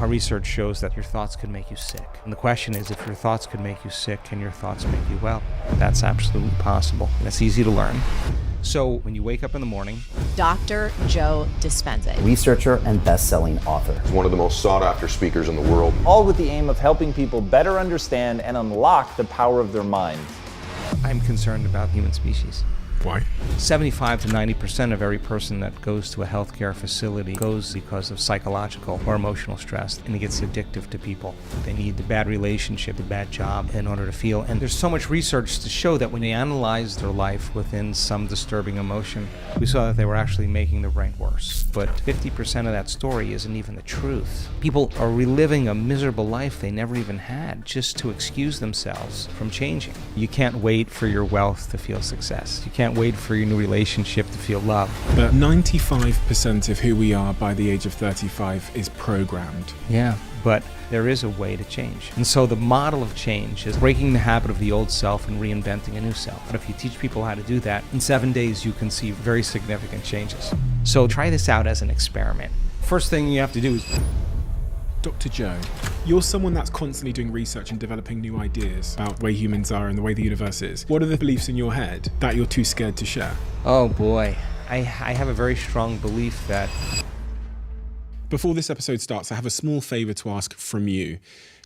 our research shows that your thoughts can make you sick. And the question is, if your thoughts can make you sick, can your thoughts make you well? That's absolutely possible. And it's easy to learn. So when you wake up in the morning, Dr. Joe Dispenza, researcher and best-selling author. He's one of the most sought-after speakers in the world. All with the aim of helping people better understand and unlock the power of their minds. I'm concerned about human species. Why? 75 to 90% of every person that goes to a healthcare facility goes because of psychological or emotional stress, and it gets addictive to people. They need the bad relationship, the bad job in order to feel. And there's so much research to show that when they analyzed their life within some disturbing emotion, we saw that they were actually making their brain worse. But 50% of that story isn't even the truth. People are reliving a miserable life they never even had just to excuse themselves from changing. You can't wait for your wealth to feel success. You can't wait for your new relationship to feel love. But 95% of who we are by the age of 35 is programmed. Yeah, but there is a way to change. And so the model of change is breaking the habit of the old self and reinventing a new self. But if you teach people how to do that, in 7 days you can see very significant changes. So try this out as an experiment. First thing you have to do is... Dr. Joe, you're someone that's constantly doing research and developing new ideas about the way humans are and the way the universe is. What are the beliefs in your head that you're too scared to share? Oh boy, I have a very strong belief that... Before this episode starts, I have a small favor to ask from you.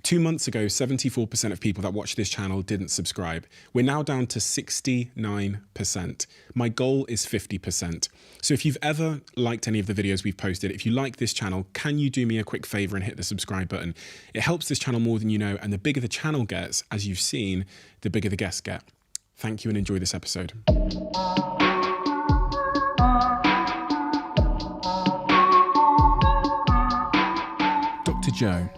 2 months ago, 74% of people that watch this channel didn't subscribe. We're now down to 69%. My goal is 50%. So if you've ever liked any of the videos we've posted, if you like this channel, can you do me a quick favor and hit the subscribe button? It helps this channel more than you know, and the bigger the channel gets, as you've seen, the bigger the guests get. Thank you and enjoy this episode. Dr. Joe,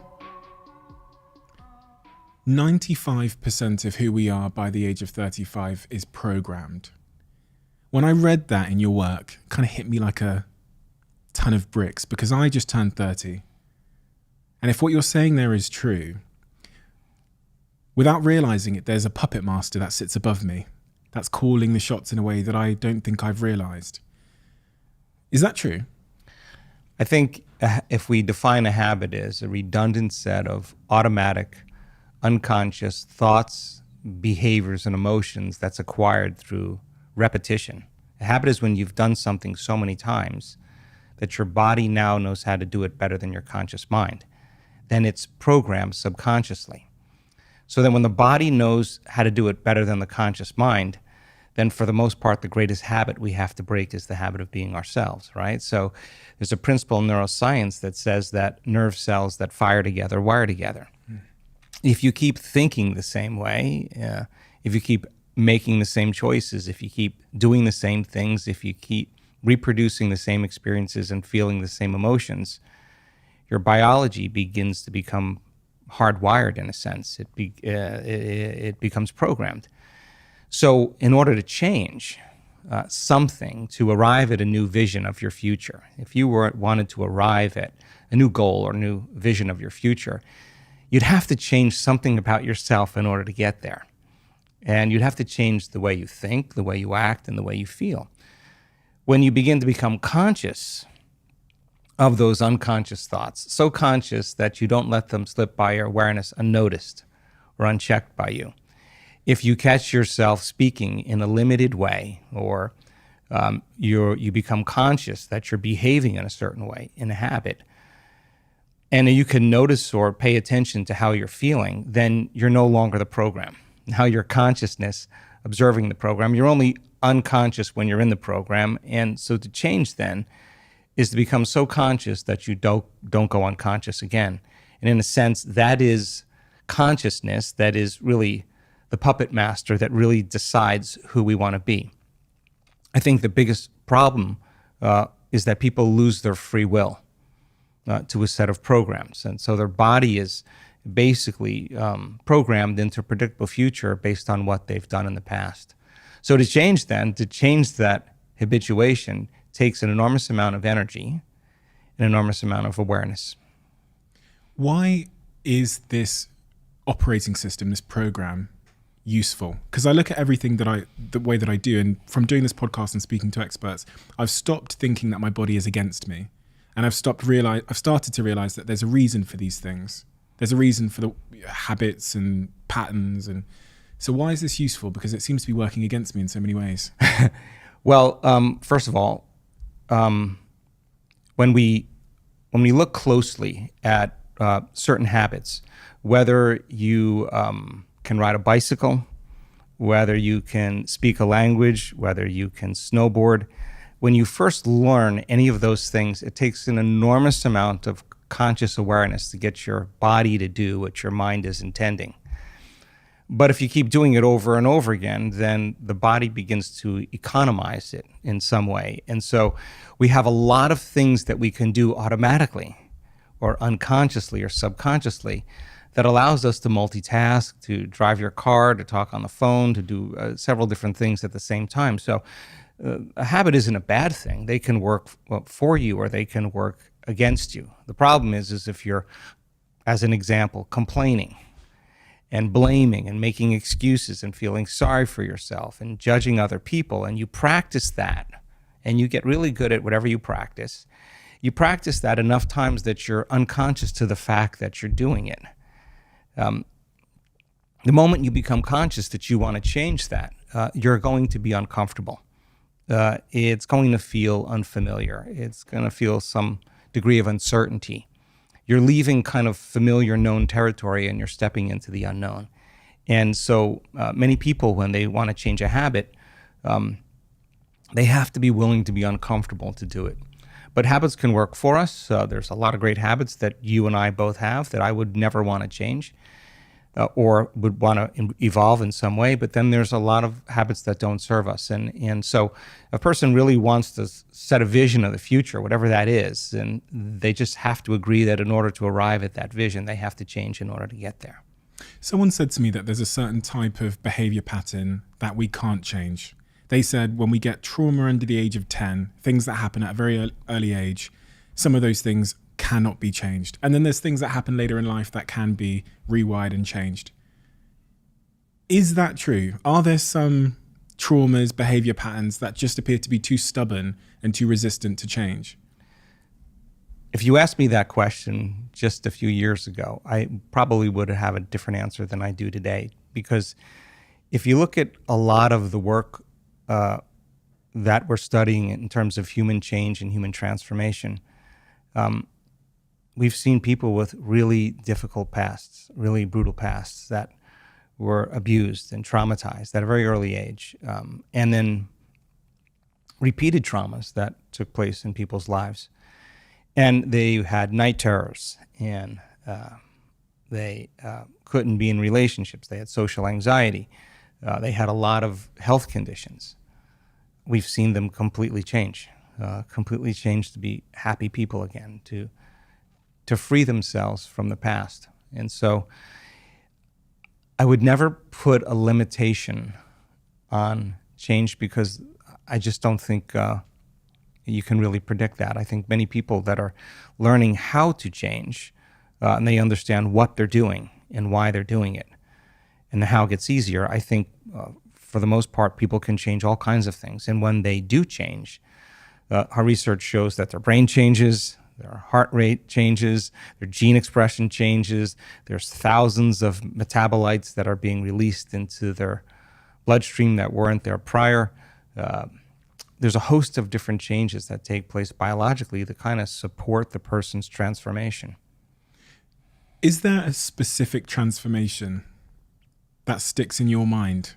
95% of who we are by the age of 35 is programmed. When I read that in your work, it kind of hit me like a ton of bricks because I just turned 30. And if what you're saying there is true, without realizing it, there's a puppet master that sits above me that's calling the shots in a way that I don't think I've realized. Is that true? I think if we define a habit as a redundant set of automatic, unconscious thoughts, behaviors, and emotions that's acquired through repetition. A habit is when you've done something so many times that your body now knows how to do it better than your conscious mind. Then it's programmed subconsciously. So then when the body knows how to do it better than the conscious mind, then for the most part, the greatest habit we have to break is the habit of being ourselves, right? So there's a principle in neuroscience that says that nerve cells that fire together wire together. If you keep thinking the same way, if you keep making the same choices, if you keep doing the same things, if you keep reproducing the same experiences and feeling the same emotions, your biology begins to become hardwired in a sense. It becomes programmed. So in order to change something, to arrive at a new vision of your future, if you wanted to arrive at a new goal or new vision of your future, you'd have to change something about yourself in order to get there. And you'd have to change the way you think, the way you act, and the way you feel. When you begin to become conscious of those unconscious thoughts, so conscious that you don't let them slip by your awareness unnoticed or unchecked by you. If you catch yourself speaking in a limited way, or you become conscious that you're behaving in a certain way, in a habit, and you can notice or pay attention to how you're feeling, then you're no longer the program. Now your consciousness observing the program, you're only unconscious when you're in the program. And so to change then is to become so conscious that you don't go unconscious again. And in a sense, that is consciousness that is really the puppet master that really decides who we want to be. I think the biggest problem is that people lose their free will to a set of programs. And so their body is basically programmed into a predictable future based on what they've done in the past. So to change that habituation takes an enormous amount of energy, an enormous amount of awareness. Why is this operating system, this program, useful? Because I look at everything the way that I do, and from doing this podcast and speaking to experts, I've stopped thinking that my body is against me. And I've started to realize that there's a reason for these things. There's a reason for the habits and patterns. And so why is this useful? Because it seems to be working against me in so many ways. Well, first of all, when we look closely at certain habits, whether you can ride a bicycle, whether you can speak a language, whether you can snowboard, when you first learn any of those things, it takes an enormous amount of conscious awareness to get your body to do what your mind is intending. But if you keep doing it over and over again, then the body begins to economize it in some way. And so we have a lot of things that we can do automatically or unconsciously or subconsciously that allows us to multitask, to drive your car, to talk on the phone, to do several different things at the same time. So a habit isn't a bad thing. They can work for you or they can work against you. The problem is if you're, as an example, complaining and blaming and making excuses and feeling sorry for yourself and judging other people, and you practice that and you get really good at whatever you practice that enough times that you're unconscious to the fact that you're doing it. The moment you become conscious that you want to change that, you're going to be uncomfortable. It's going to feel unfamiliar. It's going to feel some degree of uncertainty. You're leaving kind of familiar known territory and you're stepping into the unknown. And so many people, when they want to change a habit, they have to be willing to be uncomfortable to do it. But habits can work for us. There's a lot of great habits that you and I both have that I would never want to change or would want to evolve in some way. But then there's a lot of habits that don't serve us. And so a person really wants to set a vision of the future, whatever that is, and they just have to agree that in order to arrive at that vision, they have to change in order to get there. Someone said to me that there's a certain type of behavior pattern that we can't change. They said when we get trauma under the age of 10, things that happen at a very early age, some of those things cannot be changed. And then there's things that happen later in life that can be rewired and changed. Is that true? Are there some traumas, behavior patterns that just appear to be too stubborn and too resistant to change? If you asked me that question just a few years ago, I probably would have a different answer than I do today. Because if you look at a lot of the work that we're studying in terms of human change and human transformation, we've seen people with really difficult pasts, really brutal pasts that were abused and traumatized at a very early age, and then repeated traumas that took place in people's lives. And they had night terrors, and they couldn't be in relationships. They had social anxiety. They had a lot of health conditions. We've seen them completely change to be happy people again, to free themselves from the past. And so I would never put a limitation on change because I just don't think you can really predict that. I think many people that are learning how to change and they understand what they're doing and why they're doing it and how it gets easier, I think for the most part, people can change all kinds of things. And when they do change, our research shows that their brain changes, their heart rate changes, their gene expression changes. There's thousands of metabolites that are being released into their bloodstream that weren't there prior. There's a host of different changes that take place biologically that kind of support the person's transformation. Is there a specific transformation that sticks in your mind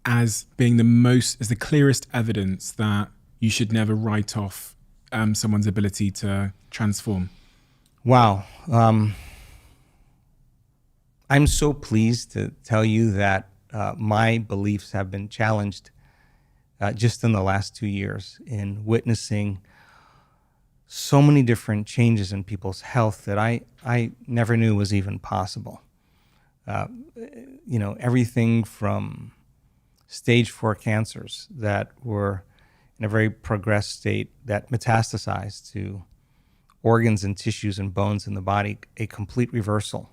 as being the clearest evidence that you should never write off someone's ability to transform? Wow. I'm so pleased to tell you that my beliefs have been challenged just in the last 2 years in witnessing so many different changes in people's health that I never knew was even possible. Everything from stage 4 cancers that were in a very progressed state that metastasized to organs and tissues and bones in the body, a complete reversal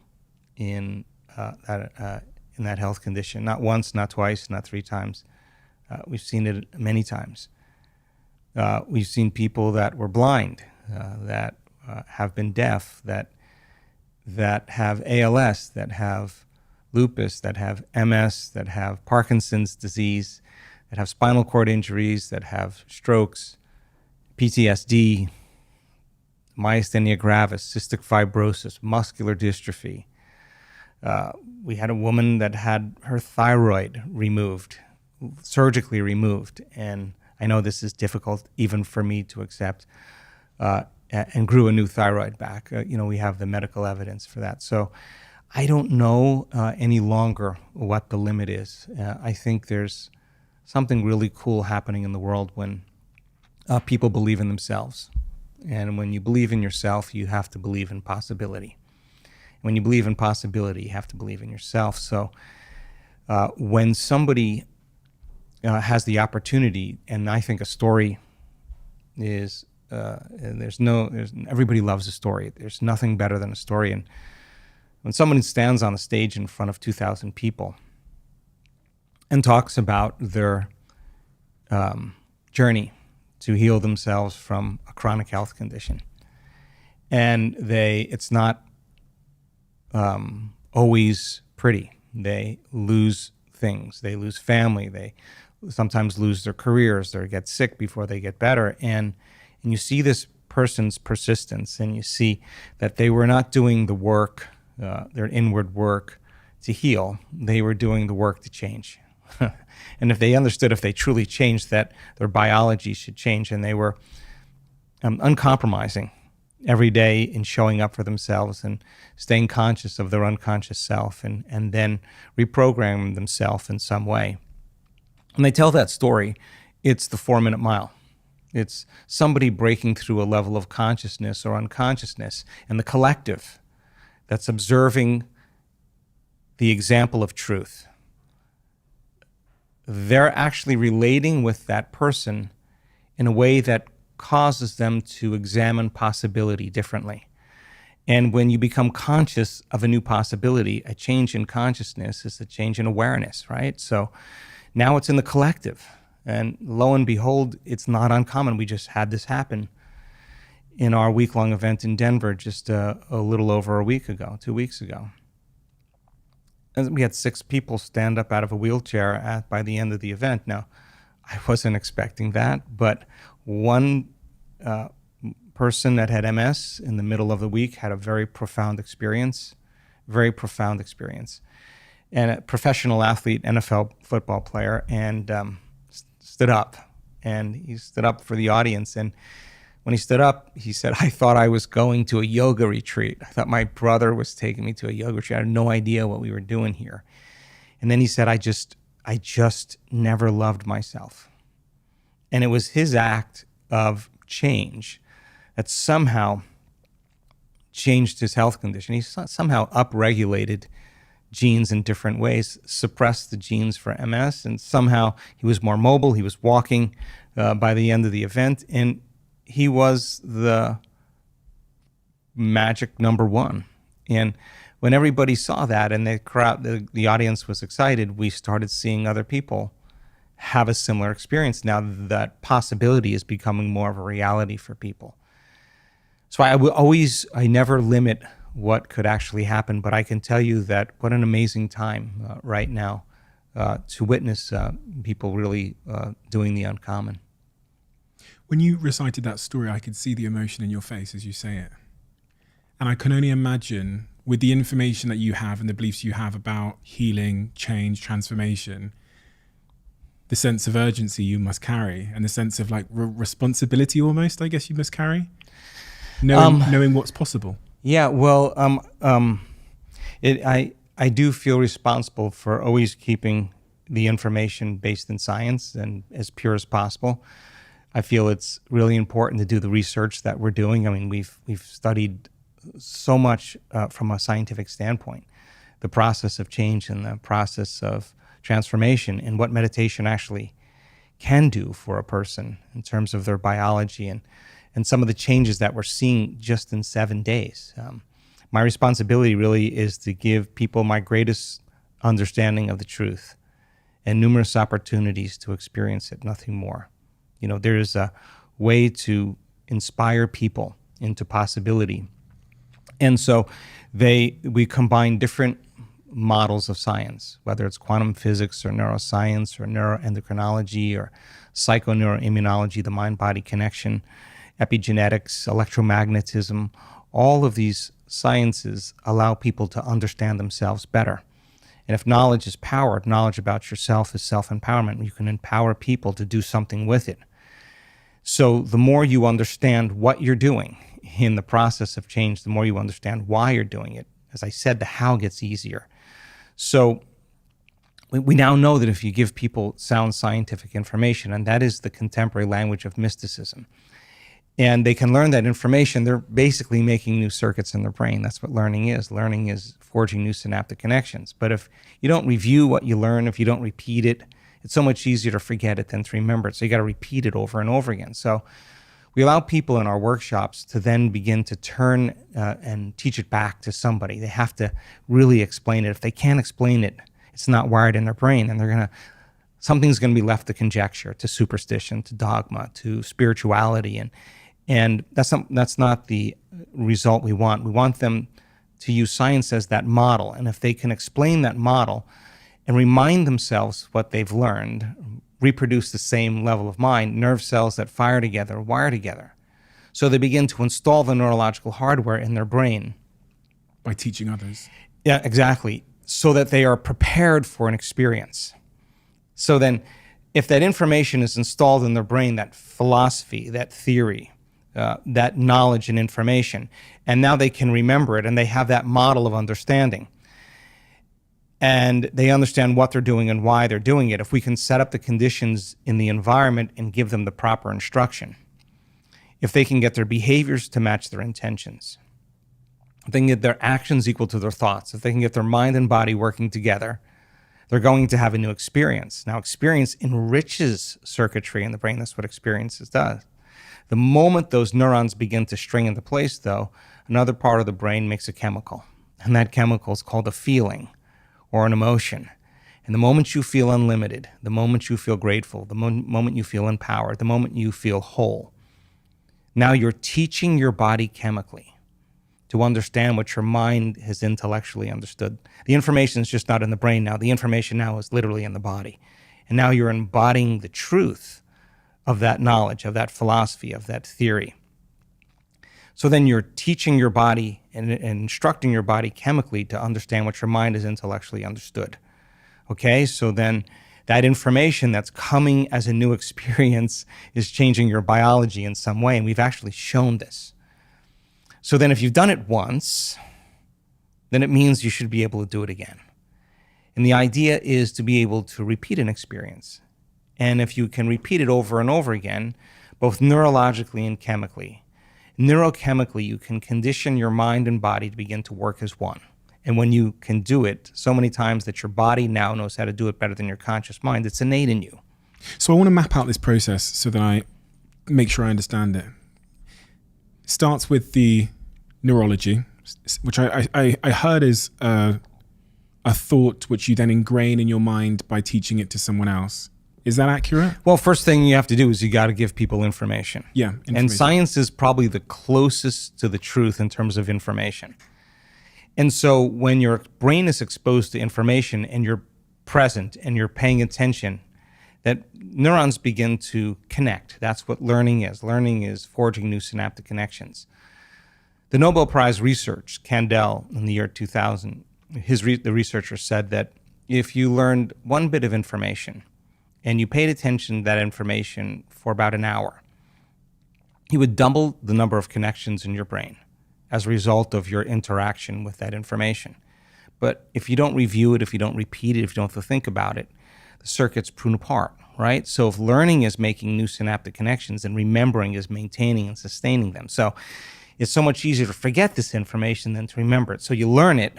in that health condition. Not once, not twice, not 3 times. We've seen it many times. We've seen people that were blind, that have been deaf, that have ALS, that have lupus, that have MS, that have Parkinson's disease, that have spinal cord injuries, that have strokes, PTSD, myasthenia gravis, cystic fibrosis, muscular dystrophy. We had a woman that had her thyroid removed, surgically removed, and I know this is difficult even for me to accept, and grew a new thyroid back. We have the medical evidence for that. So I don't know any longer what the limit is. I think there's something really cool happening in the world when people believe in themselves. And when you believe in yourself, you have to believe in possibility. When you believe in possibility, you have to believe in yourself. So when somebody has the opportunity, and I think a story is, everybody loves a story. There's nothing better than a story. And when someone stands on a stage in front of 2,000 people and talks about their journey to heal themselves from a chronic health condition, and it's not always pretty. They lose things. They lose family. They sometimes lose their careers. They get sick before they get better. And you see this person's persistence, and you see that they were not doing the work, their inward work to heal. They were doing the work to change. And if they understood, if they truly changed, that their biology should change, and they were uncompromising every day in showing up for themselves and staying conscious of their unconscious self, and then reprogramming themselves in some way. When they tell that story, it's the 4-minute mile. It's somebody breaking through a level of consciousness or unconsciousness, and the collective that's observing the example of truth. They're actually relating with that person in a way that causes them to examine possibility differently. And when you become conscious of a new possibility, a change in consciousness is a change in awareness, right? So now it's in the collective. And lo and behold, it's not uncommon. We just had this happen in our week-long event in Denver just a little over a week ago, 2 weeks ago. And we had 6 people stand up out of a wheelchair by the end of the event. Now, I wasn't expecting that, but one person that had MS in the middle of the week had a very profound experience. And a professional athlete, NFL football player, and stood up. And he stood up for the audience. And when he stood up, he said, "I thought I was going to a yoga retreat. I thought my brother was taking me to a yoga retreat. I had no idea what we were doing here." And then he said, I just never loved myself. And it was his act of change that somehow changed his health condition. He somehow upregulated genes in different ways, suppressed the genes for MS, and somehow he was more mobile. He was walking by the end of the event, and he was the magic number one. And when everybody saw that and the audience was excited, we started seeing other people have a similar experience. Now that possibility is becoming more of a reality for people. So I never limit what could actually happen, but I can tell you that what an amazing time right now to witness people really doing the uncommon. When you recited that story, I could see the emotion in your face as you say it. And I can only imagine, with the information that you have and the beliefs you have about healing, change, transformation, the sense of urgency you must carry and the sense of like responsibility almost, I guess you must carry, knowing what's possible. Yeah, well, I do feel responsible for always keeping the information based in science and as pure as possible. I feel it's really important to do the research that we're doing. I mean, we've studied so much from a scientific standpoint, the process of change and the process of transformation and what meditation actually can do for a person in terms of their biology and some of the changes that we're seeing just in 7 days. My responsibility really is to give people my greatest understanding of the truth and numerous opportunities to experience it, nothing more. You know, there's way to inspire people into possibility. And so we combine different models of science, whether it's quantum physics or neuroscience or neuroendocrinology or psychoneuroimmunology, the mind-body connection, epigenetics, electromagnetism. All of these sciences allow people to understand themselves better. And if knowledge is power, knowledge about yourself is self-empowerment. You can empower people to do something with it. So the more you understand what you're doing in the process of change, the more you understand why you're doing it. As I said, the how gets easier. So we now know that if you give people sound scientific information, and that is the contemporary language of mysticism, and they can learn that information, they're basically making new circuits in their brain. That's what learning is. Learning is forging new synaptic connections. But if you don't review what you learn, if you don't repeat it, it's so much easier to forget it than to remember it. So you got to repeat it over and over again. So we allow people in our workshops to then begin to turn and teach it back to somebody. They have to really explain it. If they can't explain it, it's not wired in their brain, and something's going to be left to conjecture, to superstition, to dogma, to spirituality, and that's not the result we want. We want them to use science as that model, and if they can explain that model and remind themselves what they've learned, reproduce the same level of mind, nerve cells that fire together wire together. So they begin to install the neurological hardware in their brain. By teaching others. Yeah, exactly. So that they are prepared for an experience. So then, if that information is installed in their brain, that philosophy, that theory, that knowledge and information, and now they can remember it, and they have that model of understanding, and they understand what they're doing and why they're doing it. If we can set up the conditions in the environment and give them the proper instruction, if they can get their behaviors to match their intentions, if they can get their actions equal to their thoughts, if they can get their mind and body working together, they're going to have a new experience. Now, experience enriches circuitry in the brain. That's what experiences does. The moment those neurons begin to string into place, though, another part of the brain makes a chemical, and that chemical is called a feeling or an emotion. And the moment you feel unlimited, the moment you feel grateful, the moment you feel empowered, the moment you feel whole, now you're teaching your body chemically to understand what your mind has intellectually understood. The information is just not in the brain now. The information now is literally in the body. And now you're embodying the truth of that knowledge, of that philosophy, of that theory. So then you're teaching your body and instructing your body chemically to understand what your mind has intellectually understood. Okay, so then that information that's coming as a new experience is changing your biology in some way, and we've actually shown this. So then if you've done it once, then it means you should be able to do it again. And the idea is to be able to repeat an experience. And if you can repeat it over and over again, both neurologically and chemically, neurochemically, you can condition your mind and body to begin to work as one. And when you can do it so many times that your body now knows how to do it better than your conscious mind, it's innate in you. So I want to map out this process so that I make sure I understand it. Starts with the neurology, which I heard is a thought which you then ingrain in your mind by teaching it to someone else. Is that accurate? Well, first thing you have to do is you got to give people information. Yeah, information. And science is probably the closest to the truth in terms of information. And so when your brain is exposed to information and you're present and you're paying attention, that neurons begin to connect. That's what learning is. Learning is forging new synaptic connections. The Nobel Prize research, Kandel, in the year 2000, the researcher said that if you learned one bit of information and you paid attention to that information for about an hour, you would double the number of connections in your brain as a result of your interaction with that information. But if you don't review it, if you don't repeat it, if you don't think about it, the circuits prune apart, right? So if learning is making new synaptic connections and remembering is maintaining and sustaining them. So it's so much easier to forget this information than to remember it. So you learn it.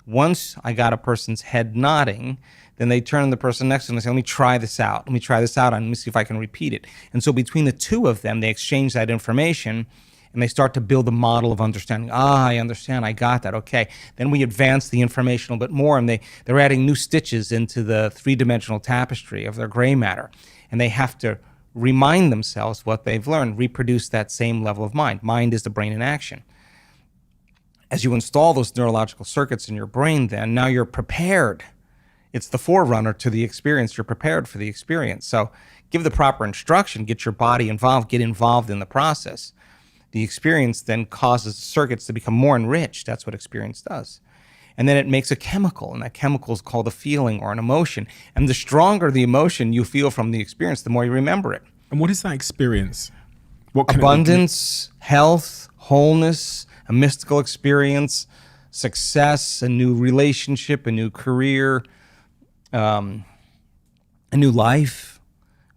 Once I got a person's head nodding, then they turn to the person next to them and say, let me try this out. Let me try this out and let me see if I can repeat it. And so between the two of them, they exchange that information and they start to build a model of understanding. I understand, I got that, okay. Then we advance the information a little bit more and they're adding new stitches into the three-dimensional tapestry of their gray matter. And they have to remind themselves what they've learned, reproduce that same level of mind. Mind is the brain in action. As you install those neurological circuits in your brain, then now you're prepared. It's the forerunner to the experience. You're prepared for the experience. So give the proper instruction, get your body involved, get involved in the process. The experience then causes circuits to become more enriched. That's what experience does. And then it makes a chemical, and that chemical is called a feeling or an emotion. And the stronger the emotion you feel from the experience, the more you remember it. And what is that experience? What can Abundance, health, wholeness, a mystical experience, success, a new relationship, a new career, a new life,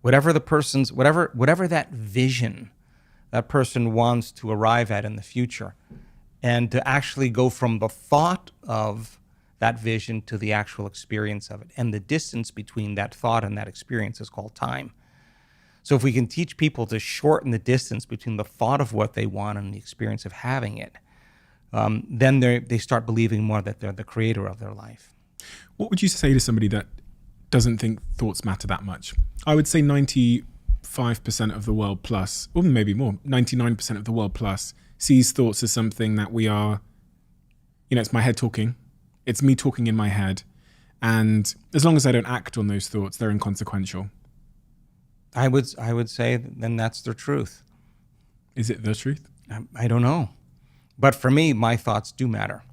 whatever the person's, whatever that vision that person wants to arrive at in the future. And to actually go from the thought of that vision to the actual experience of it. And the distance between that thought and that experience is called time. So if we can teach people to shorten the distance between the thought of what they want and the experience of having it, then they start believing more that they're the creator of their life. What would you say to somebody that doesn't think thoughts matter that much? I would say 95% of the world plus, or maybe more, 99% of the world plus, sees thoughts as something that we are, it's my head talking. It's me talking in my head. And as long as I don't act on those thoughts, they're inconsequential. I would say then that's the truth. Is it the truth? I don't know. But for me, my thoughts do matter.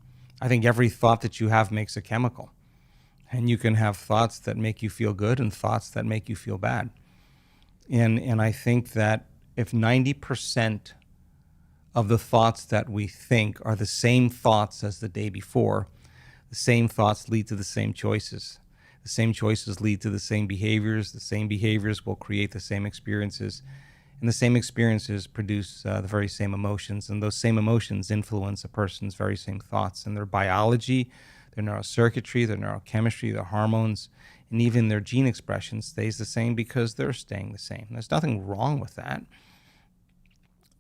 I think every thought that you have makes a chemical. And you can have thoughts that make you feel good and thoughts that make you feel bad. And I think that if 90% of the thoughts that we think are the same thoughts as the day before, the same thoughts lead to the same choices. The same choices lead to the same behaviors. The same behaviors will create the same experiences. And the same experiences produce the very same emotions. And those same emotions influence a person's very same thoughts. And their biology, their neurocircuitry, their neurochemistry, their hormones, and even their gene expression stays the same because they're staying the same. There's nothing wrong with that.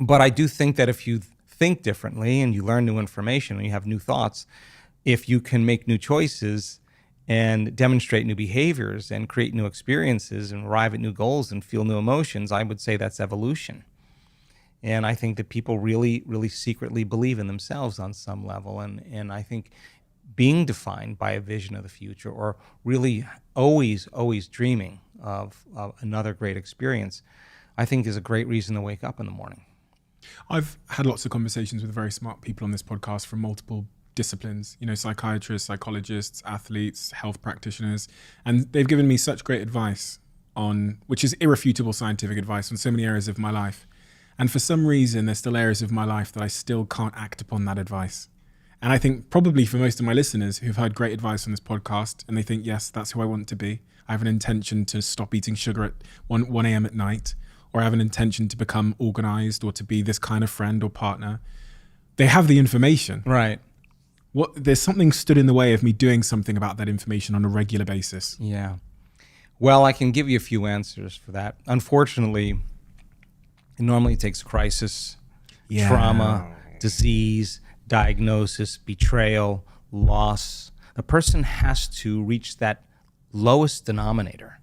But I do think that if you think differently and you learn new information and you have new thoughts, if you can make new choices and demonstrate new behaviors and create new experiences and arrive at new goals and feel new emotions, I would say that's evolution. And I think that people really, really secretly believe in themselves on some level. And I think being defined by a vision of the future, or really always dreaming of another great experience, I think is a great reason to wake up in the morning. I've had lots of conversations with very smart people on this podcast from multiple disciplines, psychiatrists, psychologists, athletes, health practitioners, and they've given me such great advice which is irrefutable scientific advice on so many areas of my life. And for some reason, there's still areas of my life that I still can't act upon that advice. And I think probably for most of my listeners who've heard great advice on this podcast and they think, yes, that's who I want to be. I have an intention to stop eating sugar at 1 a.m. at night, or I have an intention to become organized or to be this kind of friend or partner. They have the information. Right. There's something stood in the way of me doing something about that information on a regular basis. Yeah. Well, I can give you a few answers for that. Unfortunately, it normally takes crisis, trauma, disease, diagnosis, betrayal, loss. The person has to reach that lowest denominator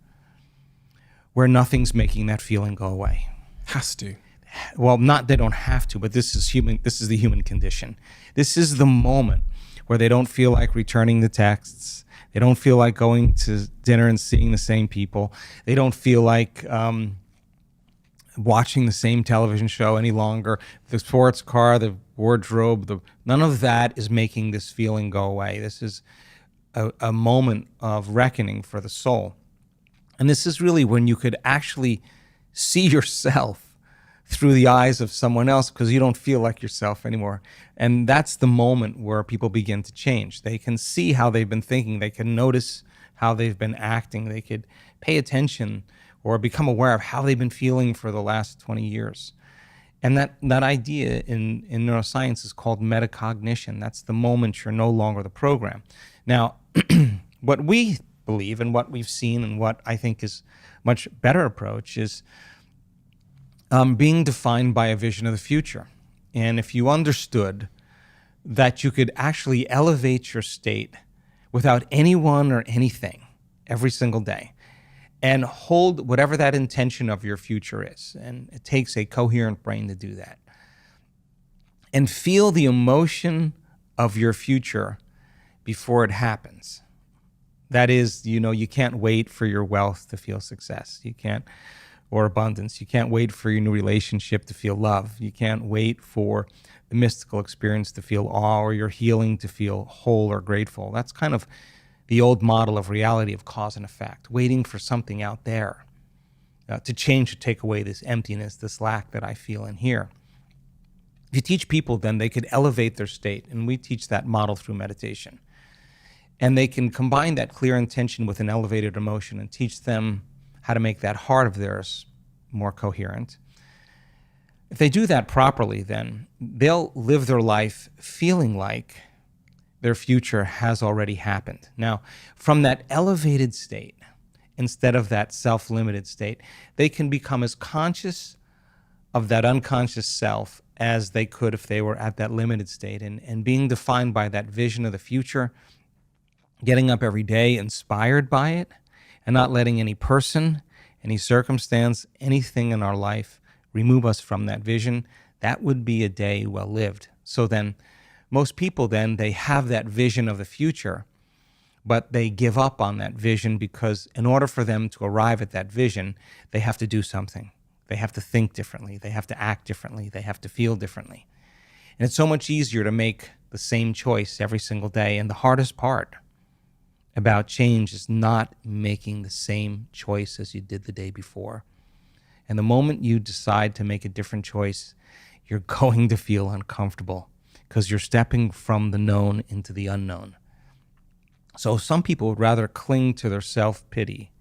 where nothing's making that feeling go away. Has to. Well, they don't have to, but this is human. This is the human condition. This is the moment where they don't feel like returning the texts. They don't feel like going to dinner and seeing the same people. They don't feel like watching the same television show any longer. The sports car, the wardrobe, none of that is making this feeling go away. This is a moment of reckoning for the soul. And this is really when you could actually see yourself through the eyes of someone else, because you don't feel like yourself anymore. And that's the moment where people begin to change. They can see how they've been thinking. They can notice how they've been acting. They could pay attention or become aware of how they've been feeling for the last 20 years. And that idea in neuroscience is called metacognition. That's the moment you're no longer the program. Now, what we believe and what we've seen and what I think is much better approach is being defined by a vision of the future. And if you understood that you could actually elevate your state without anyone or anything every single day, and hold whatever that intention of your future is. And it takes a coherent brain to do that. And feel the emotion of your future before it happens. That is, you can't wait for your wealth to feel success. You can't, or abundance. You can't wait for your new relationship to feel love. You can't wait for the mystical experience to feel awe, or your healing to feel whole or grateful. That's kind of the old model of reality of cause and effect, waiting for something out there to change, to take away this emptiness, this lack that I feel in here. If you teach people, then they could elevate their state, and we teach that model through meditation. And they can combine that clear intention with an elevated emotion and teach them how to make that heart of theirs more coherent. If they do that properly, then they'll live their life feeling like their future has already happened. Now, from that elevated state, instead of that self-limited state, they can become as conscious of that unconscious self as they could if they were at that limited state, and being defined by that vision of the future, getting up every day inspired by it, and not letting any person, any circumstance, anything in our life remove us from that vision. That would be a day well lived. So then, most people then, they have that vision of the future, but they give up on that vision because in order for them to arrive at that vision, they have to do something. They have to think differently. They have to act differently. They have to feel differently. And it's so much easier to make the same choice every single day. And the hardest part about change is not making the same choice as you did the day before. And the moment you decide to make a different choice, you're going to feel uncomfortable because you're stepping from the known into the unknown. So some people would rather cling to their self-pity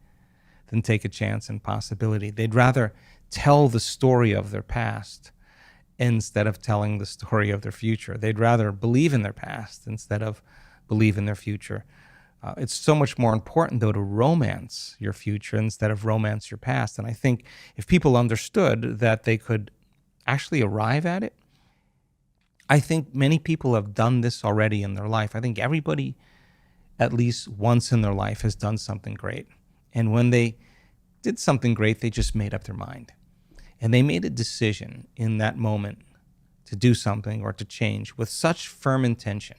than take a chance and possibility. They'd rather tell the story of their past instead of telling the story of their future. They'd rather believe in their past instead of believe in their future. It's so much more important, though, to romance your future instead of romance your past. And I think if people understood that they could actually arrive at it, I think many people have done this already in their life. I think everybody, at least once in their life, has done something great. And when they did something great, they just made up their mind. And they made a decision in that moment to do something or to change with such firm intention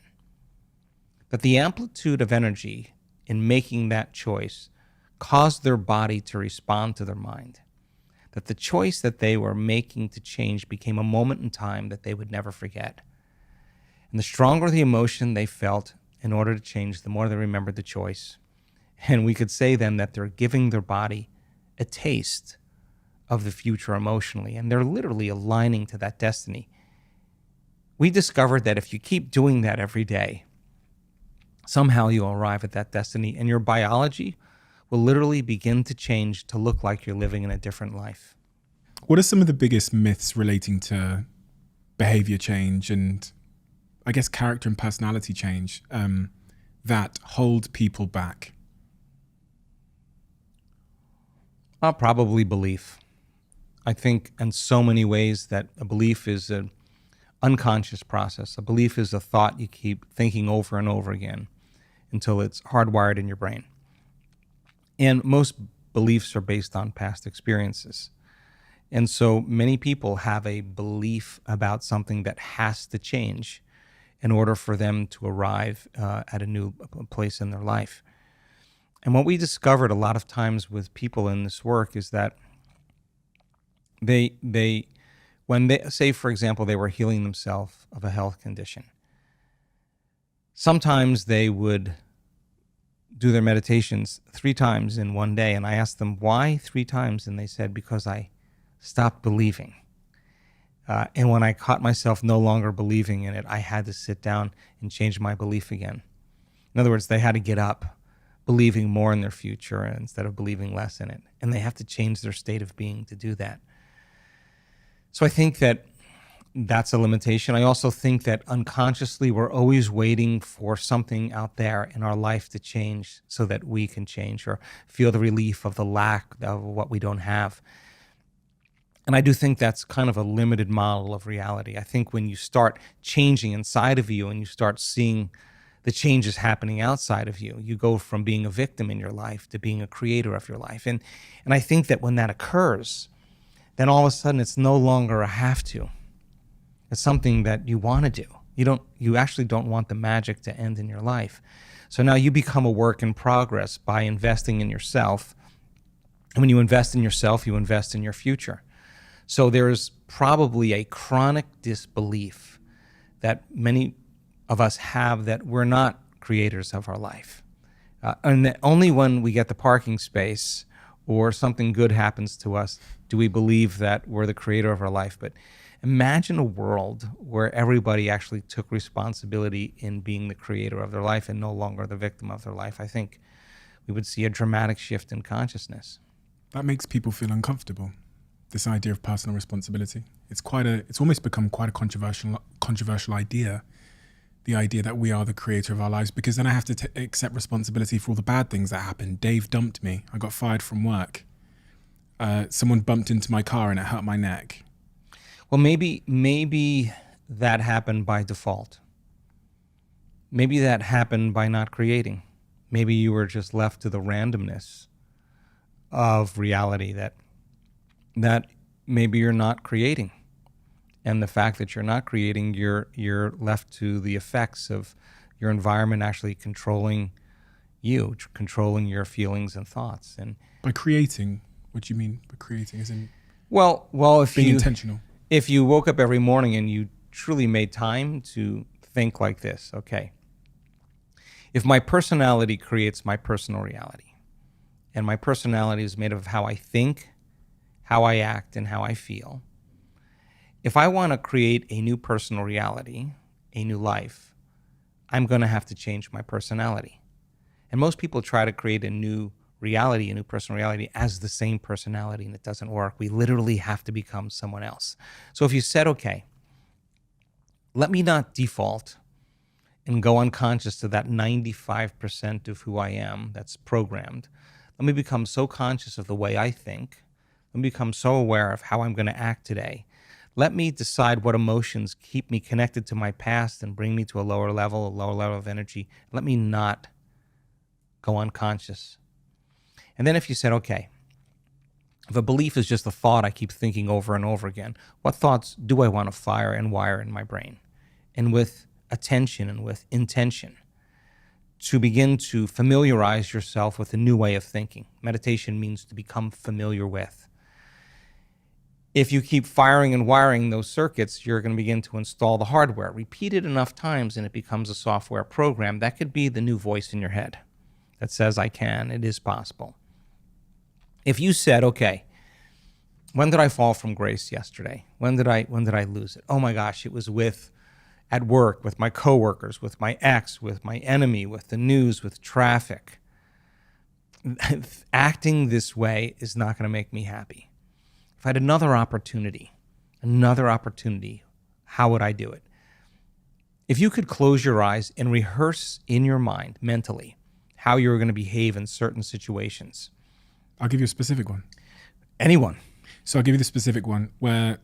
that the amplitude of energy in making that choice caused their body to respond to their mind. That the choice that they were making to change became a moment in time that they would never forget. And the stronger the emotion they felt in order to change, the more they remembered the choice. And we could say then that they're giving their body a taste of the future emotionally, and they're literally aligning to that destiny. We discovered that if you keep doing that every day, somehow you'll arrive at that destiny, and your biology will literally begin to change to look like you're living in a different life. What are some of the biggest myths relating to behavior change and, I guess, character and personality change that hold people back? Probably belief. I think in so many ways that a belief is an unconscious process. A belief is a thought you keep thinking over and over again until it's hardwired in your brain. And most beliefs are based on past experiences. And so many people have a belief about something that has to change in order for them to arrive at a new place in their life. And what we discovered a lot of times with people in this work is that when they say, for example, they were healing themselves of a health condition, sometimes they would do their meditations 3 times in one day. And I asked them, why 3 times? And they said, because I stopped believing. And when I caught myself no longer believing in it, I had to sit down and change my belief again. In other words, they had to get up believing more in their future instead of believing less in it. And they have to change their state of being to do that. So I think that that's a limitation. I also think that unconsciously we're always waiting for something out there in our life to change so that we can change or feel the relief of the lack of what we don't have. And I do think that's kind of a limited model of reality. I think when you start changing inside of you and you start seeing the change is happening outside of you. You go from being a victim in your life to being a creator of your life. And I think that when that occurs, then all of a sudden it's no longer a have to. It's something that you want to do. You actually don't want the magic to end in your life. So now you become a work in progress by investing in yourself. And when you invest in yourself, you invest in your future. So there's probably a chronic disbelief that many of us have that we're not creators of our life. And that only when we get the parking space or something good happens to us do we believe that we're the creator of our life. But imagine a world where everybody actually took responsibility in being the creator of their life and no longer the victim of their life. I think we would see a dramatic shift in consciousness. That makes people feel uncomfortable. This idea of personal responsibility. It's almost become quite a controversial idea. The idea that we are the creator of our lives, because then I have to accept responsibility for all the bad things that happened. Dave dumped me. I got fired from work. Someone bumped into my car and it hurt my neck. Well, maybe that happened by default. Maybe that happened by not creating. Maybe you were just left to the randomness of reality that maybe you're not creating. And the fact that you're not creating, you're left to the effects of your environment actually controlling you, controlling your feelings and thoughts. And by creating, what do you mean by creating? As in well, if being intentional. If you woke up every morning and you truly made time to think like this, okay, if my personality creates my personal reality, and my personality is made of how I think, how I act, and how I feel, if I want to create a new personal reality, a new life, I'm going to have to change my personality. And most people try to create a new reality, a new personal reality as the same personality, and it doesn't work. We literally have to become someone else. So if you said, okay, let me not default and go unconscious to that 95% of who I am that's programmed. Let me become so conscious of the way I think. Let me become so aware of how I'm going to act today. Let me decide what emotions keep me connected to my past and bring me to a lower level of energy. Let me not go unconscious. And then if you said, okay, if a belief is just a thought I keep thinking over and over again, what thoughts do I want to fire and wire in my brain? And with attention and with intention, to begin to familiarize yourself with a new way of thinking. Meditation means to become familiar with. If you keep firing and wiring those circuits, you're going to begin to install the hardware. Repeat it enough times and it becomes a software program. That could be the new voice in your head that says, I can, it is possible. If you said, okay, when did I fall from grace yesterday? When did I lose it? Oh my gosh, it was at work, with my coworkers, with my ex, with my enemy, with the news, with traffic. Acting this way is not going to make me happy. If I had another opportunity, how would I do it? If you could close your eyes and rehearse in your mind mentally how you're going to behave in certain situations. I'll give you a specific one. Anyone. So I'll give you the specific one where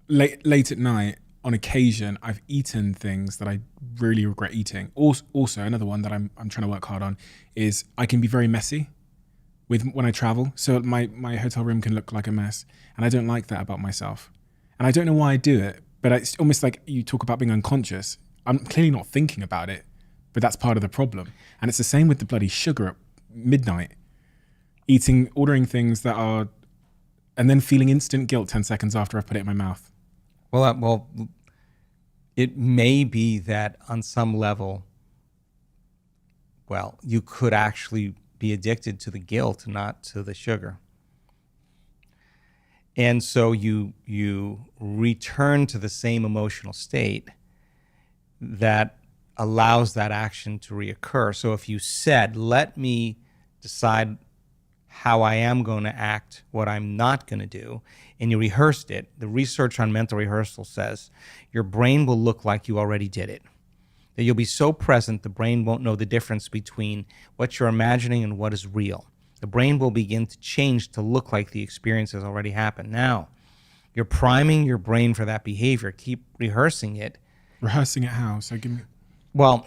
late at night, on occasion, I've eaten things that I really regret eating. Also, another one that I'm trying to work hard on is I can be very messy when I travel. So my hotel room can look like a mess. And I don't like that about myself. And I don't know why I do it, but it's almost like you talk about being unconscious. I'm clearly not thinking about it, but that's part of the problem. And it's the same with the bloody sugar at midnight. Ordering things that are, and then feeling instant guilt 10 seconds after I've put it in my mouth. Well, it may be that on some level, you could actually be addicted to the guilt, not to the sugar. And so you return to the same emotional state that allows that action to reoccur. So if you said, let me decide how I am going to act, what I'm not going to do, and you rehearsed it, the research on mental rehearsal says your brain will look like you already did it. That you'll be so present, the brain won't know the difference between what you're imagining and what is real. The brain will begin to change to look like the experience has already happened. Now, you're priming your brain for that behavior. Keep rehearsing it. Rehearsing it how? So give me... Well,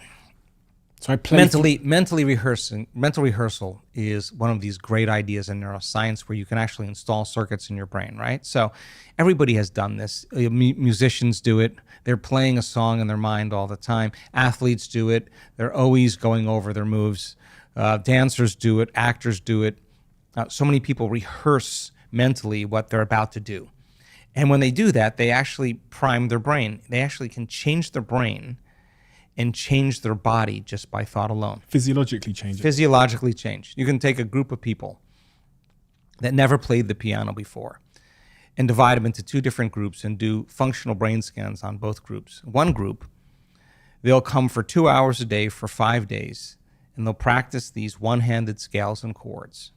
So I play mental rehearsal is one of these great ideas in neuroscience where you can actually install circuits in your brain, right? So everybody has done this. Musicians do it. They're playing a song in their mind all the time. Athletes do it. They're always going over their moves. Dancers do it. Actors do it. So many people rehearse mentally what they're about to do. And when they do that, they actually prime their brain. They actually can change their brain and change their body just by thought alone. Physiologically change it. Physiologically change. You can take a group of people that never played the piano before and divide them into two different groups and do functional brain scans on both groups. One group, they'll come for 2 hours a day for 5 days, and they'll practice these one-handed scales and chords.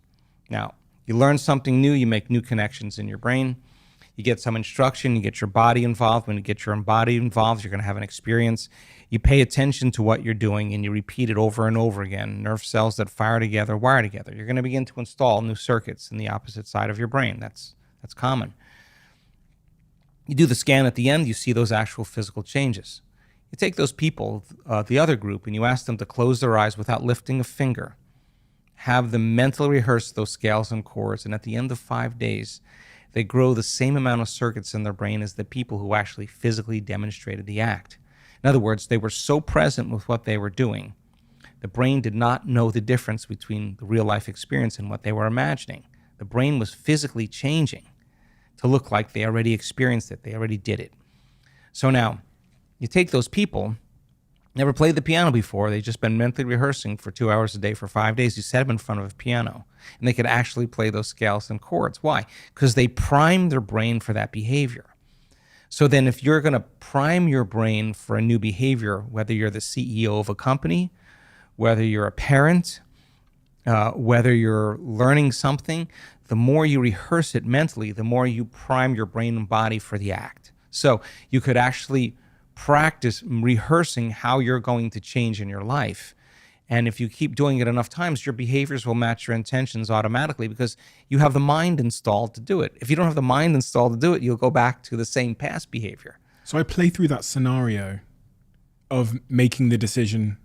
Now, you learn something new, you make new connections in your brain. You get some instruction, you get your body involved. When you get your body involved, you're going to have an experience. You pay attention to what you're doing and you repeat it over and over again. Nerve cells that fire together, wire together. You're going to begin to install new circuits in the opposite side of your brain. That's common. You do the scan at the end, you see those actual physical changes. You take those people, the other group, and you ask them to close their eyes without lifting a finger. Have them mentally rehearse those scales and chords, and at the end of 5 days, they grow the same amount of circuits in their brain as the people who actually physically demonstrated the act. In other words, they were so present with what they were doing, the brain did not know the difference between the real life experience and what they were imagining. The brain was physically changing to look like they already experienced it, they already did it. So now, you take those people, never played the piano before, they've just been mentally rehearsing for 2 hours a day for 5 days, you set them in front of a piano, and they could actually play those scales and chords. Why? Because they primed their brain for that behavior. So then if you're going to prime your brain for a new behavior, whether you're the CEO of a company, whether you're a parent, whether you're learning something, the more you rehearse it mentally, the more you prime your brain and body for the act. So you could actually practice rehearsing how you're going to change in your life. And if you keep doing it enough times, your behaviors will match your intentions automatically because you have the mind installed to do it. If you don't have the mind installed to do it, you'll go back to the same past behavior. So I play through that scenario of making the decision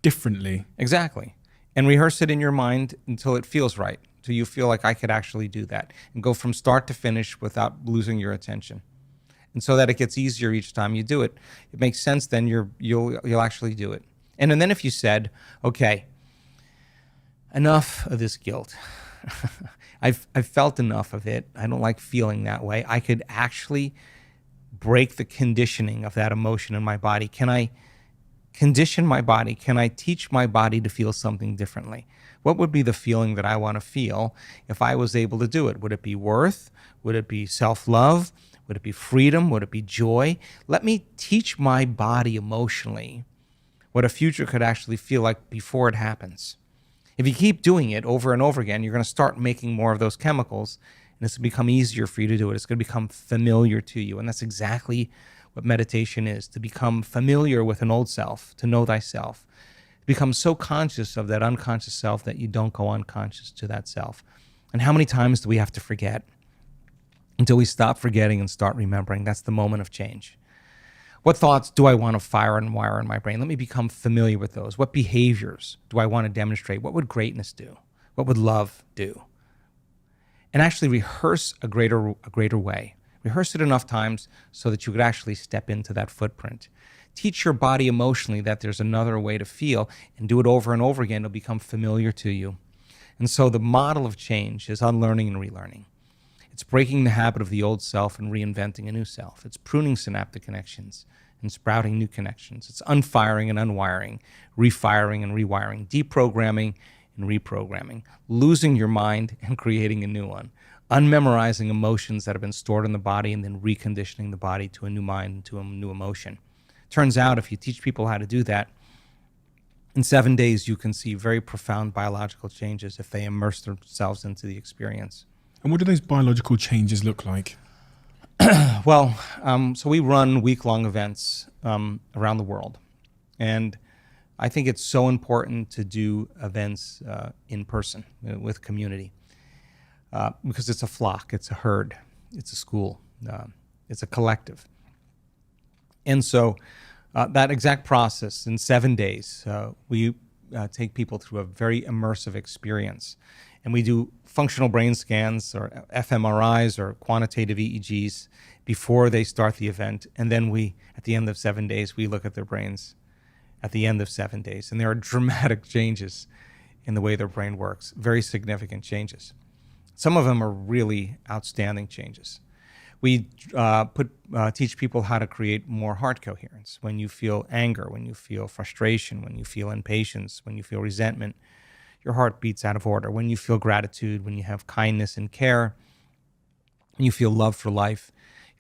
differently. Exactly. And rehearse it in your mind until it feels right, until you feel like I could actually do that, and go from start to finish without losing your attention. And so that it gets easier each time you do it. It makes sense then you'll actually do it. And then if you said, okay, enough of this guilt. I've felt enough of it. I don't like feeling that way. I could actually break the conditioning of that emotion in my body. Can I condition my body? Can I teach my body to feel something differently? What would be the feeling that I want to feel if I was able to do it? Would it be worth? Would it be self-love? Would it be freedom? Would it be joy? Let me teach my body emotionally what a future could actually feel like before it happens. If you keep doing it over and over again, you're going to start making more of those chemicals, and it's going to become easier for you to do it. It's going to become familiar to you, and that's exactly what meditation is, to become familiar with an old self, to know thyself, to become so conscious of that unconscious self that you don't go unconscious to that self. And how many times do we have to forget? Until we stop forgetting and start remembering, that's the moment of change. What thoughts do I want to fire and wire in my brain? Let me become familiar with those. What behaviors do I want to demonstrate? What would greatness do? What would love do? And actually rehearse a greater way. Rehearse it enough times so that you could actually step into that footprint. Teach your body emotionally that there's another way to feel, and do it over and over again. It'll become familiar to you. And so the model of change is unlearning and relearning. It's breaking the habit of the old self and reinventing a new self. It's pruning synaptic connections and sprouting new connections. It's unfiring and unwiring, refiring and rewiring, deprogramming and reprogramming, losing your mind and creating a new one, unmemorizing emotions that have been stored in the body and then reconditioning the body to a new mind and to a new emotion. Turns out if you teach people how to do that, in 7 days you can see very profound biological changes if they immerse themselves into the experience. And what do those biological changes look like? Well, so we run week-long events around the world. And I think it's so important to do events in person with community because it's a flock, it's a herd, it's a school, it's a collective. And so That exact process in 7 days, we take people through a very immersive experience. And we do functional brain scans or fMRIs or quantitative EEGs before they start the event. And then at the end of 7 days, we look at their brains at the end of 7 days. And there are dramatic changes in the way their brain works, very significant changes. Some of them are really outstanding changes. We teach people how to create more heart coherence. When you feel anger, when you feel frustration, when you feel impatience, when you feel resentment, your heart beats out of order. When you feel gratitude, when you have kindness and care, when you feel love for life,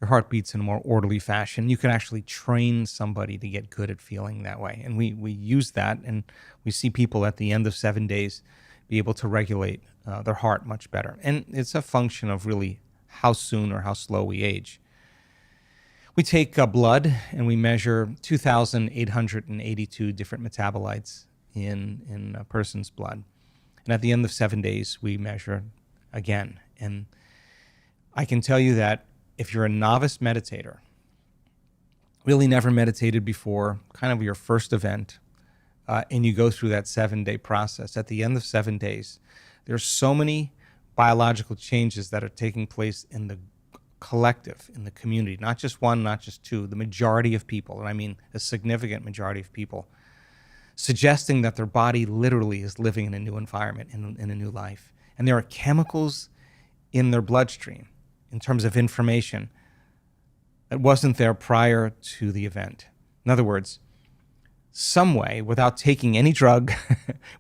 your heart beats in a more orderly fashion. You can actually train somebody to get good at feeling that way. And we use that, and we see people at the end of 7 days be able to regulate their heart much better. And it's a function of really how soon or how slow we age. We take blood and we measure 2,882 different metabolites in a person's blood. And at the end of 7 days, we measure again. And I can tell you that if you're a novice meditator, really never meditated before, kind of your first event, and you go through that 7-day process, at the end of 7 days, there's so many biological changes that are taking place in the collective, in the community, not just one, not just two, the majority of people, and I mean a significant majority of people, suggesting that their body literally is living in a new environment, in a new life. And there are chemicals in their bloodstream in terms of information that wasn't there prior to the event. In other words, some way, without taking any drug,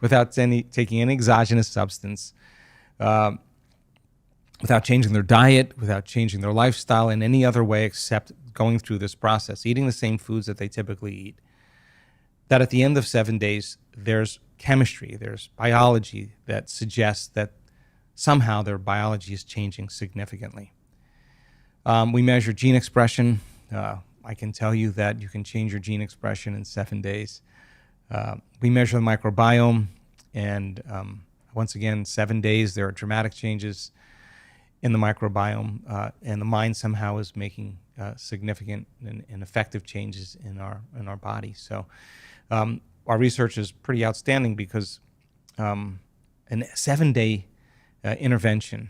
without taking any exogenous substance, without changing their diet, without changing their lifestyle in any other way except going through this process, eating the same foods that they typically eat, that at the end of 7 days, there's chemistry, there's biology that suggests that somehow their biology is changing significantly. We measure gene expression. I can tell you that you can change your gene expression in 7 days. We measure the microbiome, and once again, 7 days, there are dramatic changes in the microbiome, and the mind somehow is making significant and effective changes in our body. So our research is pretty outstanding because a 7-day intervention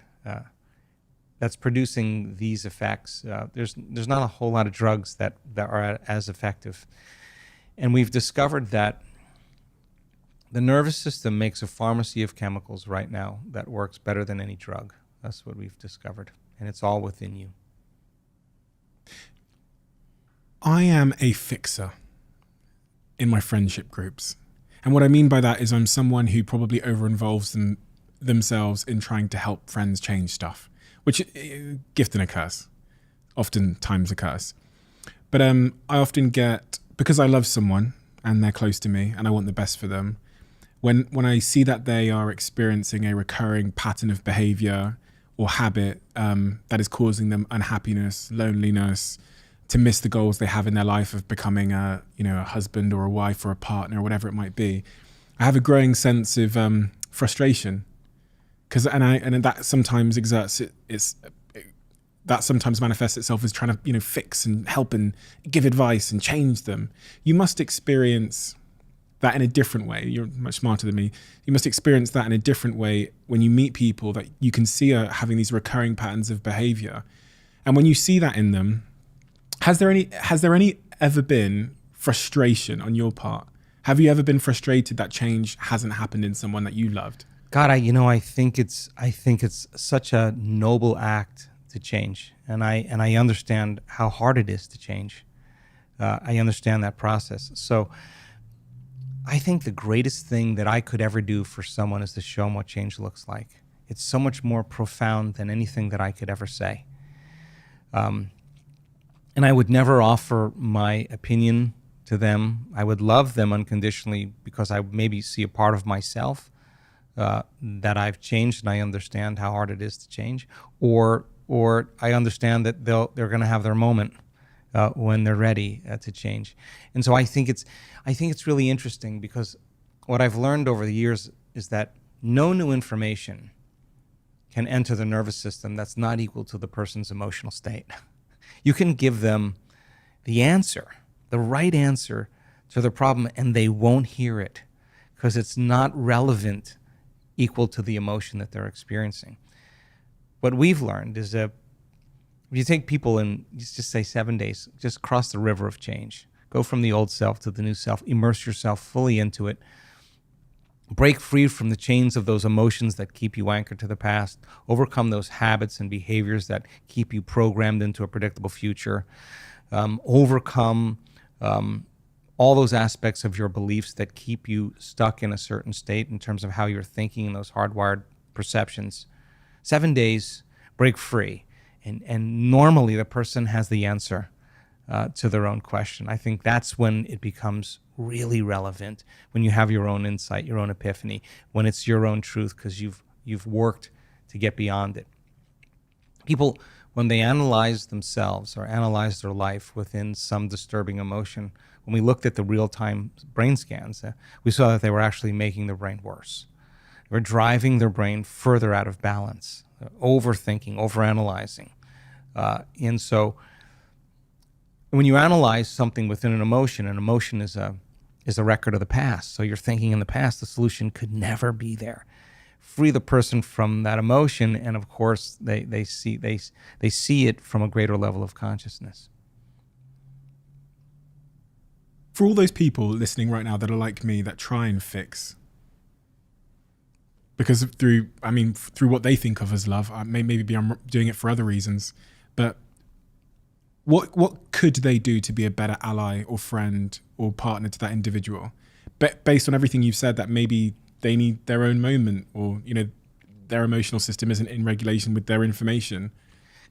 that's producing these effects, there's not a whole lot of drugs that are as effective. And we've discovered that the nervous system makes a pharmacy of chemicals right now that works better than any drug. That's what we've discovered. And it's all within you. I am a fixer in my friendship groups. And what I mean by that is I'm someone who probably over-involves themselves in trying to help friends change stuff, which gift and a curse, oftentimes a curse. But I often get, because I love someone and they're close to me and I want the best for them, when I see that they are experiencing a recurring pattern of behavior or habit that is causing them unhappiness, loneliness, to miss the goals they have in their life of becoming a husband or a wife or a partner or whatever it might be, I have a growing sense of frustration, and that sometimes that sometimes manifests itself as trying to fix and help and give advice and change them. You must experience that in a different way. You're much smarter than me. You must experience that in a different way when you meet people that you can see are having these recurring patterns of behavior. And when you see that in them, has there ever been frustration on your part? Have you ever been frustrated that change hasn't happened in someone that you loved? God, I think it's such a noble act to change, and I understand how hard it is to change. I understand that process. So I think the greatest thing that I could ever do for someone is to show them what change looks like. It's so much more profound than anything that I could ever say. And I would never offer my opinion to them. I would love them unconditionally because I maybe see a part of myself that I've changed, and I understand how hard it is to change, or I understand that they're going to have their moment when they're ready to change. And so I think it's really interesting because what I've learned over the years is that no new information can enter the nervous system that's not equal to the person's emotional state. You can give them the answer, the right answer to the problem, and they won't hear it because it's not relevant equal to the emotion that they're experiencing. What we've learned is that if you take people in, just say 7 days, just cross the river of change, go from the old self to the new self, immerse yourself fully into it, break free from the chains of those emotions that keep you anchored to the past, overcome those habits and behaviors that keep you programmed into a predictable future, overcome all those aspects of your beliefs that keep you stuck in a certain state in terms of how you're thinking and those hardwired perceptions. 7 days, break free. And normally the person has the answer to their own question. I think that's when it becomes really relevant, when you have your own insight, your own epiphany, when it's your own truth because you've worked to get beyond it. People, when they analyze themselves or analyze their life within some disturbing emotion, when we looked at the real-time brain scans, we saw that they were actually making their brain worse. They were driving their brain further out of balance, overthinking, overanalyzing. And so when you analyze something within an emotion is a record of the past. So you're thinking in the past, the solution could never be there. Free the person from that emotion, and of course, they see it from a greater level of consciousness. For all those people listening right now that are like me, that try and fix, because through what they think of as love, maybe I'm doing it for other reasons, but what could they do to be a better ally or friend or partner to that individual? Based on everything you've said, that maybe they need their own moment, or their emotional system isn't in regulation with their information.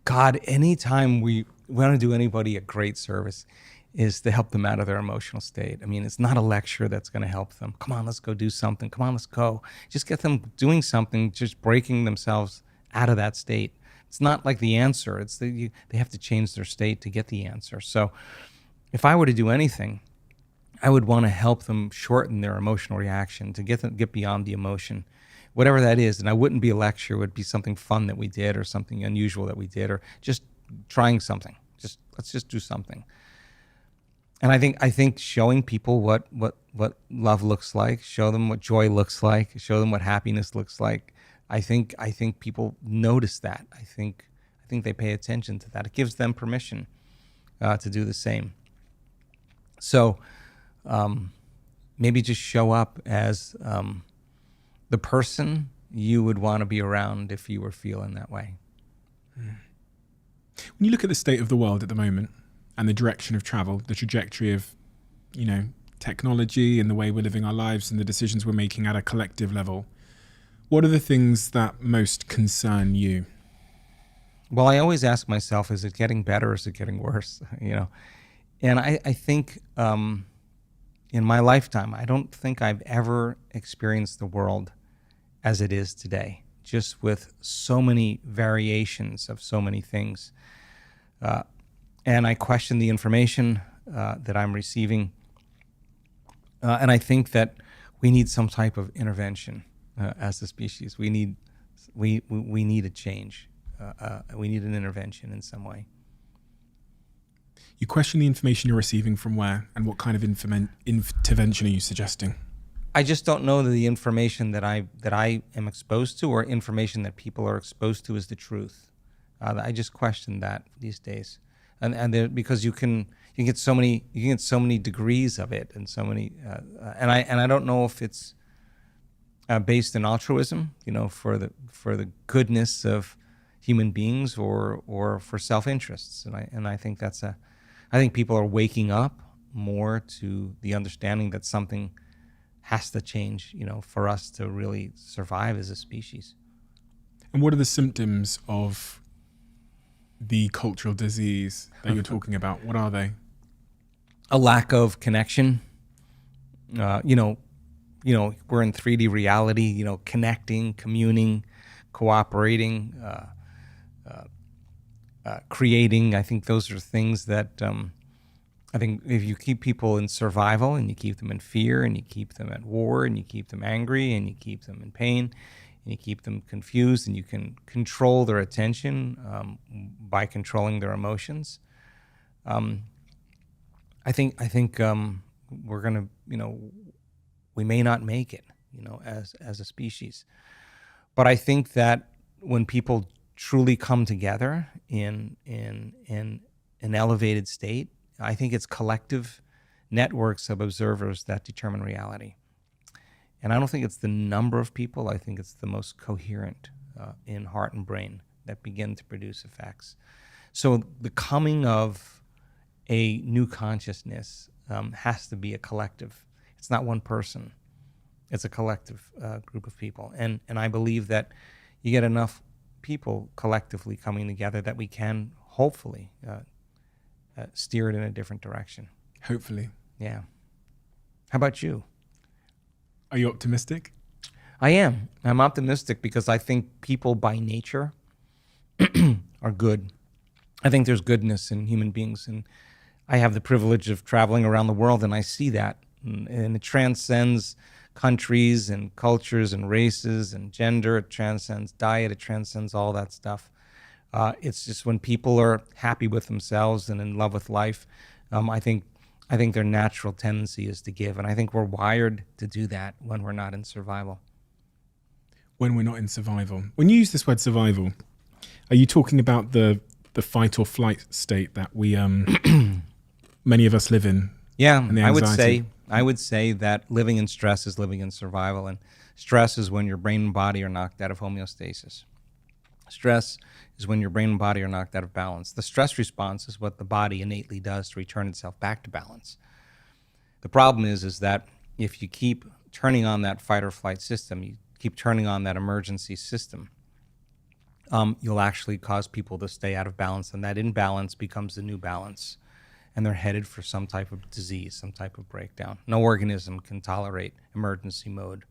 God, anytime we want to do anybody a great service is to help them out of their emotional state. I mean, it's not a lecture that's going to help them. Come on, let's go do something. Come on, let's go. Just get them doing something, just breaking themselves out of that state. It's not like the answer. It's they have to change their state to get the answer. So if I were to do anything, I would want to help them shorten their emotional reaction, to get beyond the emotion, whatever that is. And I wouldn't be a lecture. It would be something fun that we did, or something unusual that we did, or just trying something. Let's just do something. And I think showing people what love looks like, show them what joy looks like, show them what happiness looks like. I think people notice that. I think they pay attention to that. It gives them permission to do the same. So maybe just show up as the person you would want to be around if you were feeling that way. When you look at the state of the world at the moment and the direction of travel, the trajectory of, technology and the way we're living our lives and the decisions we're making at a collective level, what are the things that most concern you? Well, I always ask myself, is it getting better or is it getting worse? And I think in my lifetime, I don't think I've ever experienced the world as it is today, just with so many variations of so many things. And I question the information that I'm receiving. And I think that we need some type of intervention as a species. We need a change. We need an intervention in some way. You question the information you're receiving from where, and what kind of intervention are you suggesting? I just don't know that the information that I am exposed to, or information that people are exposed to, is the truth. I just question that these days, and because you can get so many degrees of it, and so many, and I don't know if it's based in altruism, for the goodness of human beings, or for self-interests, and I think I think people are waking up more to the understanding that something has to change, for us to really survive as a species. And what are the symptoms of the cultural disease that you're talking about? What are they? A lack of connection. We're in 3D reality, connecting, communing, cooperating, creating. I think those are things that I think if you keep people in survival, and you keep them in fear, and you keep them at war, and you keep them angry, and you keep them in pain, and you keep them confused, and you can control their attention by controlling their emotions, I think we're gonna, we may not make it, as a species. But I think that when people truly come together in an elevated state, I think it's collective networks of observers that determine reality. And I don't think it's the number of people. I think it's the most coherent in heart and brain that begin to produce effects. So the coming of a new consciousness has to be a collective. It's not one person. It's a collective group of people. And I believe that you get enough people collectively coming together that we can hopefully steer it in a different direction. Hopefully. Yeah. How about you? Are you optimistic? I am. I'm optimistic because I think people by nature are good. I think there's goodness in human beings, and I have the privilege of traveling around the world, and I see that, and it transcends countries and cultures and races and gender. It transcends diet. It transcends all that stuff. It's just when people are happy with themselves and in love with life, I think their natural tendency is to give, and I think we're wired to do that when we're not in survival. When we're not in survival. When you use this word survival, are you talking about the fight or flight state that we many of us live in? Yeah, and the I would say that living in stress is living in survival, and stress is when your brain and body are knocked out of homeostasis. Stress is when your brain and body are knocked out of balance. The stress response is what the body innately does to return itself back to balance. The problem is that if you keep turning on that fight or flight system, you keep turning on that emergency system, you'll actually cause people to stay out of balance, and that imbalance becomes the new balance, and they're headed for some type of disease, some type of breakdown. No organism can tolerate emergency mode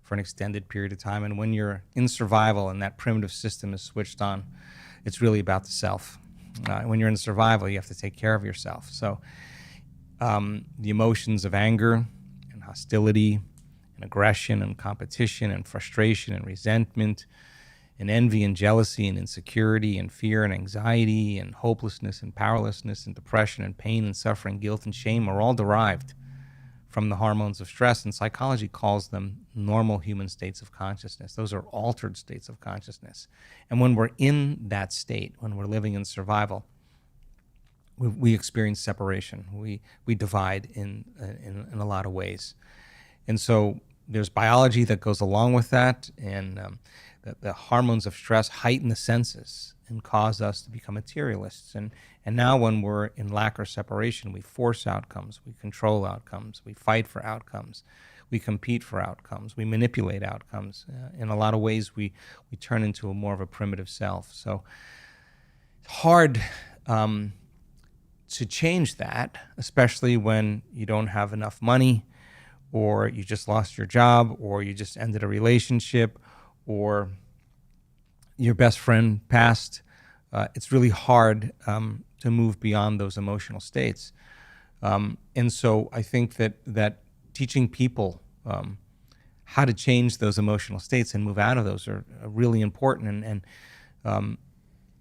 for an extended period of time, and when you're in survival and that primitive system is switched on, it's really about the self. When you're in survival, you have to take care of yourself. So the emotions of anger and hostility and aggression and competition and frustration and resentment and envy and jealousy and insecurity and fear and anxiety and hopelessness and powerlessness and depression and pain and suffering, guilt and shame are all derived from the hormones of stress, and psychology calls them normal human states of consciousness. Those are altered states of consciousness. And when we're in that state, when we're living in survival, we experience separation. We divide in a lot of ways. And so there's biology that goes along with that, and the hormones of stress heighten the senses and cause us to become materialists. And now when we're in lack or separation, we force outcomes, we control outcomes, we fight for outcomes, we compete for outcomes, we manipulate outcomes. In a lot of ways, we turn into a more of a primitive self. So it's hard to change that, especially when you don't have enough money, or you just lost your job, or you just ended a relationship, or your best friend passed. It's really hard to move beyond those emotional states. And so I think that teaching people how to change those emotional states and move out of those are really important. And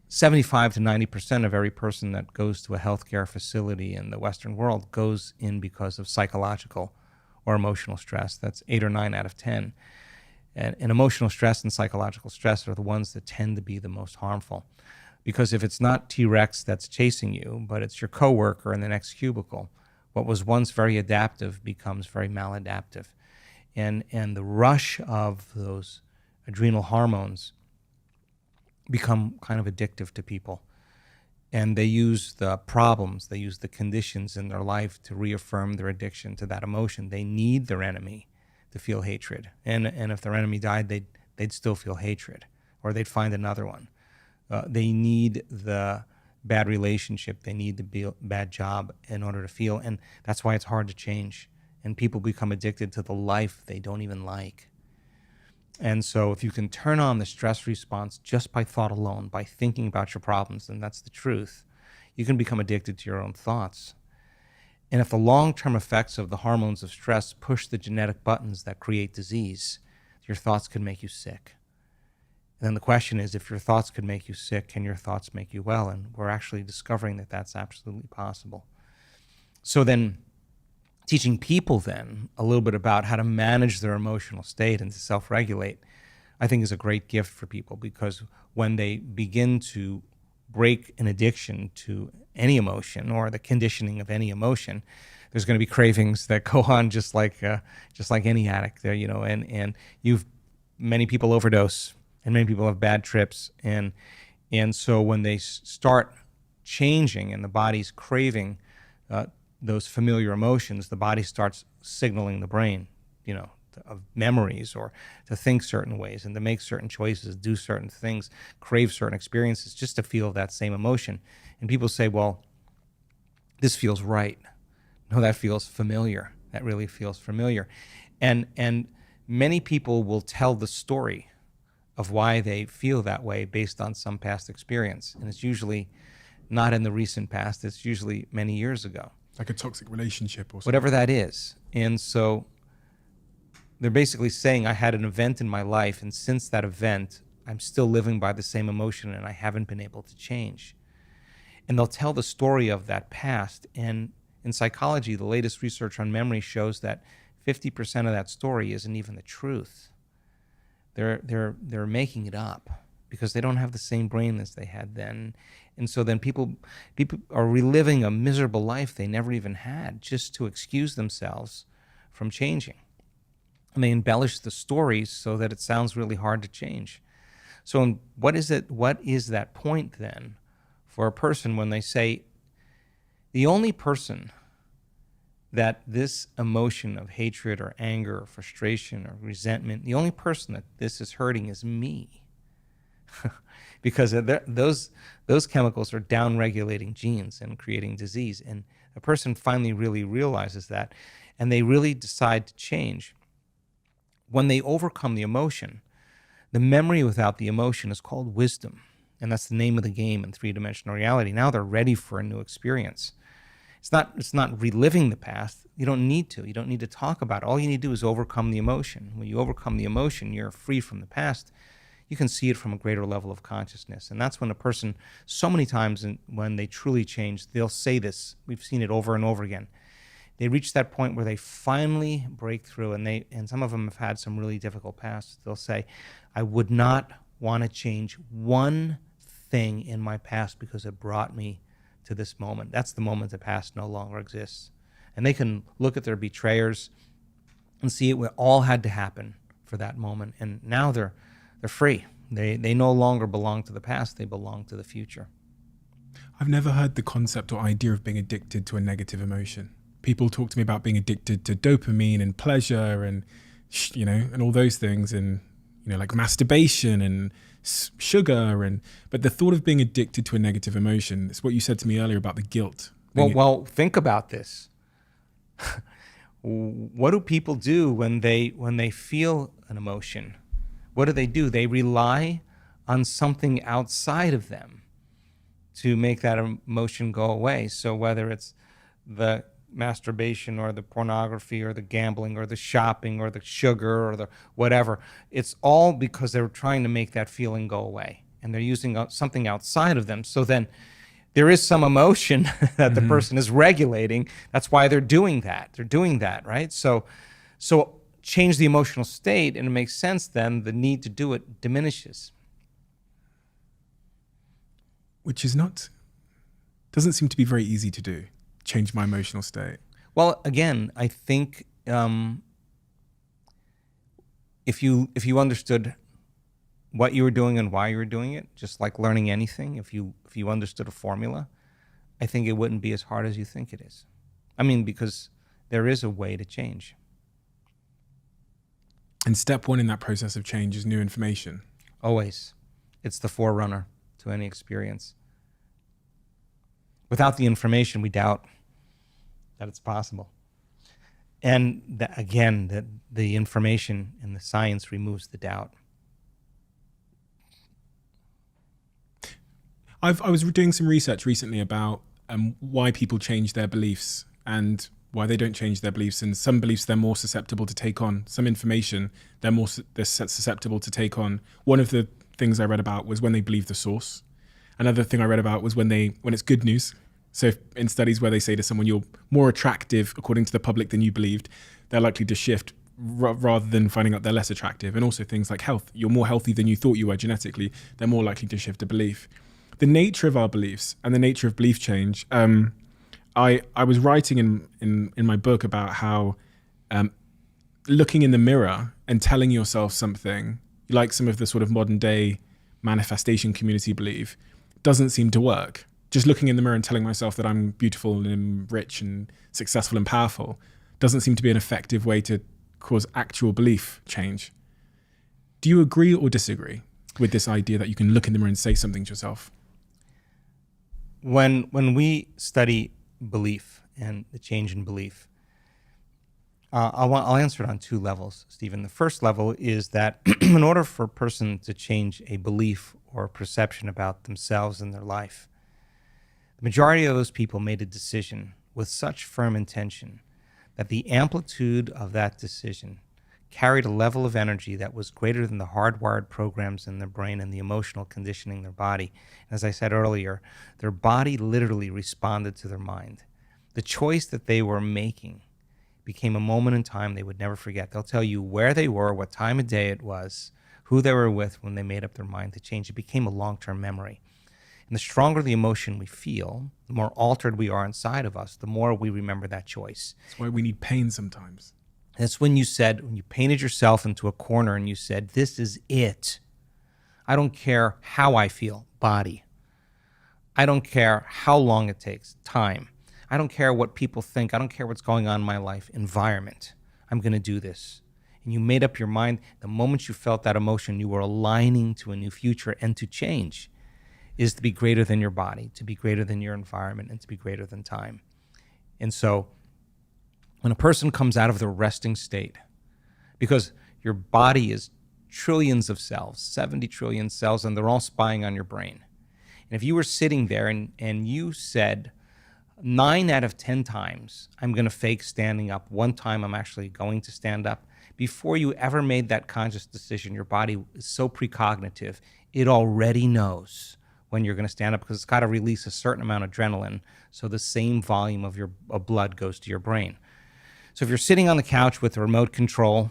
75 to 90% of every person that goes to a healthcare facility in the Western world goes in because of psychological or emotional stress. That's 8 or 9 out of 10. And emotional stress and psychological stress are the ones that tend to be the most harmful. Because if it's not T-Rex that's chasing you, but it's your coworker in the next cubicle, what was once very adaptive becomes very maladaptive. And the rush of those adrenal hormones become kind of addictive to people. And they use the problems, they use the conditions in their life to reaffirm their addiction to that emotion. They need their enemy to feel hatred. And if their enemy died, they'd still feel hatred, or they'd find another one. They need the bad relationship, they need the bad job in order to feel, and that's why it's hard to change. And people become addicted to the life they don't even like. And so if you can turn on the stress response just by thought alone, by thinking about your problems, then that's the truth. You can become addicted to your own thoughts. And if the long-term effects of the hormones of stress push the genetic buttons that create disease, your thoughts can make you sick. And then the question is, if your thoughts could make you sick, can your thoughts make you well? And we're actually discovering that that's absolutely possible. So then teaching people then a little bit about how to manage their emotional state and to self-regulate, I think is a great gift for people, because when they begin to break an addiction to any emotion or the conditioning of any emotion, there's going to be cravings that go on just like any addict there, and many people overdose and many people have bad trips. And so when they start changing and the body's craving those familiar emotions, the body starts signaling the brain, of memories, or to think certain ways and to make certain choices, do certain things, crave certain experiences just to feel that same emotion. And people say, well, this feels right. No, that feels familiar. That really feels familiar. And many people will tell the story of why they feel that way based on some past experience. And it's usually not in the recent past. It's usually many years ago. Like a toxic relationship or something. Whatever that is. And so they're basically saying, I had an event in my life, and since that event, I'm still living by the same emotion and I haven't been able to change. And they'll tell the story of that past. And in psychology, the latest research on memory shows that 50% of that story isn't even the truth. They're making it up because they don't have the same brain as they had then. And so then people are reliving a miserable life they never even had just to excuse themselves from changing. And they embellish the stories so that it sounds really hard to change. So what is that point then for a person when they say, the only person that this emotion of hatred or anger or frustration or resentment, the only person that this is hurting is me? Because those chemicals are down-regulating genes and creating disease. And a person finally really realizes that, and they really decide to change. When they overcome the emotion, the memory without the emotion is called wisdom. And that's the name of the game in three-dimensional reality. Now they're ready for a new experience. It's not reliving the past. You don't need to. You don't need to talk about it. All you need to do is overcome the emotion. When you overcome the emotion, you're free from the past. You can see it from a greater level of consciousness. And that's when a person, so many times when they truly change, they'll say this. We've seen it over and over again. They reach that point where they finally break through, and some of them have had some really difficult pasts. They'll say, I would not want to change one thing in my past because it brought me to this moment. That's the moment the past no longer exists. And they can look at their betrayers and see it all had to happen for that moment. And now they're free. They no longer belong to the past. They belong to the future. I've never heard the concept or idea of being addicted to a negative emotion. People talk to me about being addicted to dopamine and pleasure and, and all those things, and, like masturbation and sugar. But the thought of being addicted to a negative emotion, it's what you said to me earlier about the guilt. Well, think about this. What do people do when they feel an emotion? What do? They rely on something outside of them to make that emotion go away. So whether it's the masturbation or the pornography or the gambling or the shopping or the sugar or the whatever, it's all because they're trying to make that feeling go away, and they're using something outside of them. So then there is some emotion that the person is regulating. That's why they're doing that. They're doing that, right? So change the emotional state, and it makes sense then the need to do it diminishes. Which doesn't seem to be very easy to do. Change my emotional state. Well, again, I think if you understood what you were doing and why you were doing it, just like learning anything, if you understood a formula, I think it wouldn't be as hard as you think it is. I mean, because there is a way to change. And step one in that process of change is new information. Always. It's the forerunner to any experience. Without the information, we doubt that it's possible. And the information and the science removes the doubt. I was doing some research recently about why people change their beliefs and why they don't change their beliefs. And some beliefs they're more susceptible to take on. Some information they're susceptible to take on. One of the things I read about was when they believe the source. Another thing I read about was when it's good news, So if in studies where they say to someone, you're more attractive according to the public than you believed, they're likely to shift rather than finding out they're less attractive. And also things like health. You're more healthy than you thought you were genetically. They're more likely to shift a belief. The nature of our beliefs and the nature of belief change. I was writing in my book about how looking in the mirror and telling yourself something, like some of the sort of modern day manifestation community believe, doesn't seem to work. Just looking in the mirror and telling myself that I'm beautiful and rich and successful and powerful doesn't seem to be an effective way to cause actual belief change. Do you agree or disagree with this idea that you can look in the mirror and say something to yourself? When we study belief and the change in belief, I'll answer it on two levels, Stephen. The first level is that in order for a person to change a belief or a perception about themselves and their life, the majority of those people made a decision with such firm intention that the amplitude of that decision carried a level of energy that was greater than the hardwired programs in their brain and the emotional conditioning in their body. As I said earlier, their body literally responded to their mind. The choice that they were making became a moment in time they would never forget. They'll tell you where they were, what time of day it was, who they were with when they made up their mind to change. It became a long-term memory. And the stronger the emotion we feel, the more altered we are inside of us, the more we remember that choice. That's why we need pain sometimes. That's when you painted yourself into a corner and you said, this is it. I don't care how I feel, body. I don't care how long it takes, time. I don't care what people think. I don't care what's going on in my life, environment. I'm going to do this. And you made up your mind. The moment you felt that emotion, you were aligning to a new future, and to change is to be greater than your body, to be greater than your environment, and to be greater than time. And so when a person comes out of the resting state, because your body is trillions of cells, 70 trillion cells, and they're all spying on your brain. And if you were sitting there and you said, 9 out of 10 times, I'm going to fake standing up. One time, I'm actually going to stand up. Before you ever made that conscious decision, your body is so precognitive, it already knows when you're going to stand up because it's got to release a certain amount of adrenaline so the same volume of your blood goes to your brain. So if you're sitting on the couch with a remote control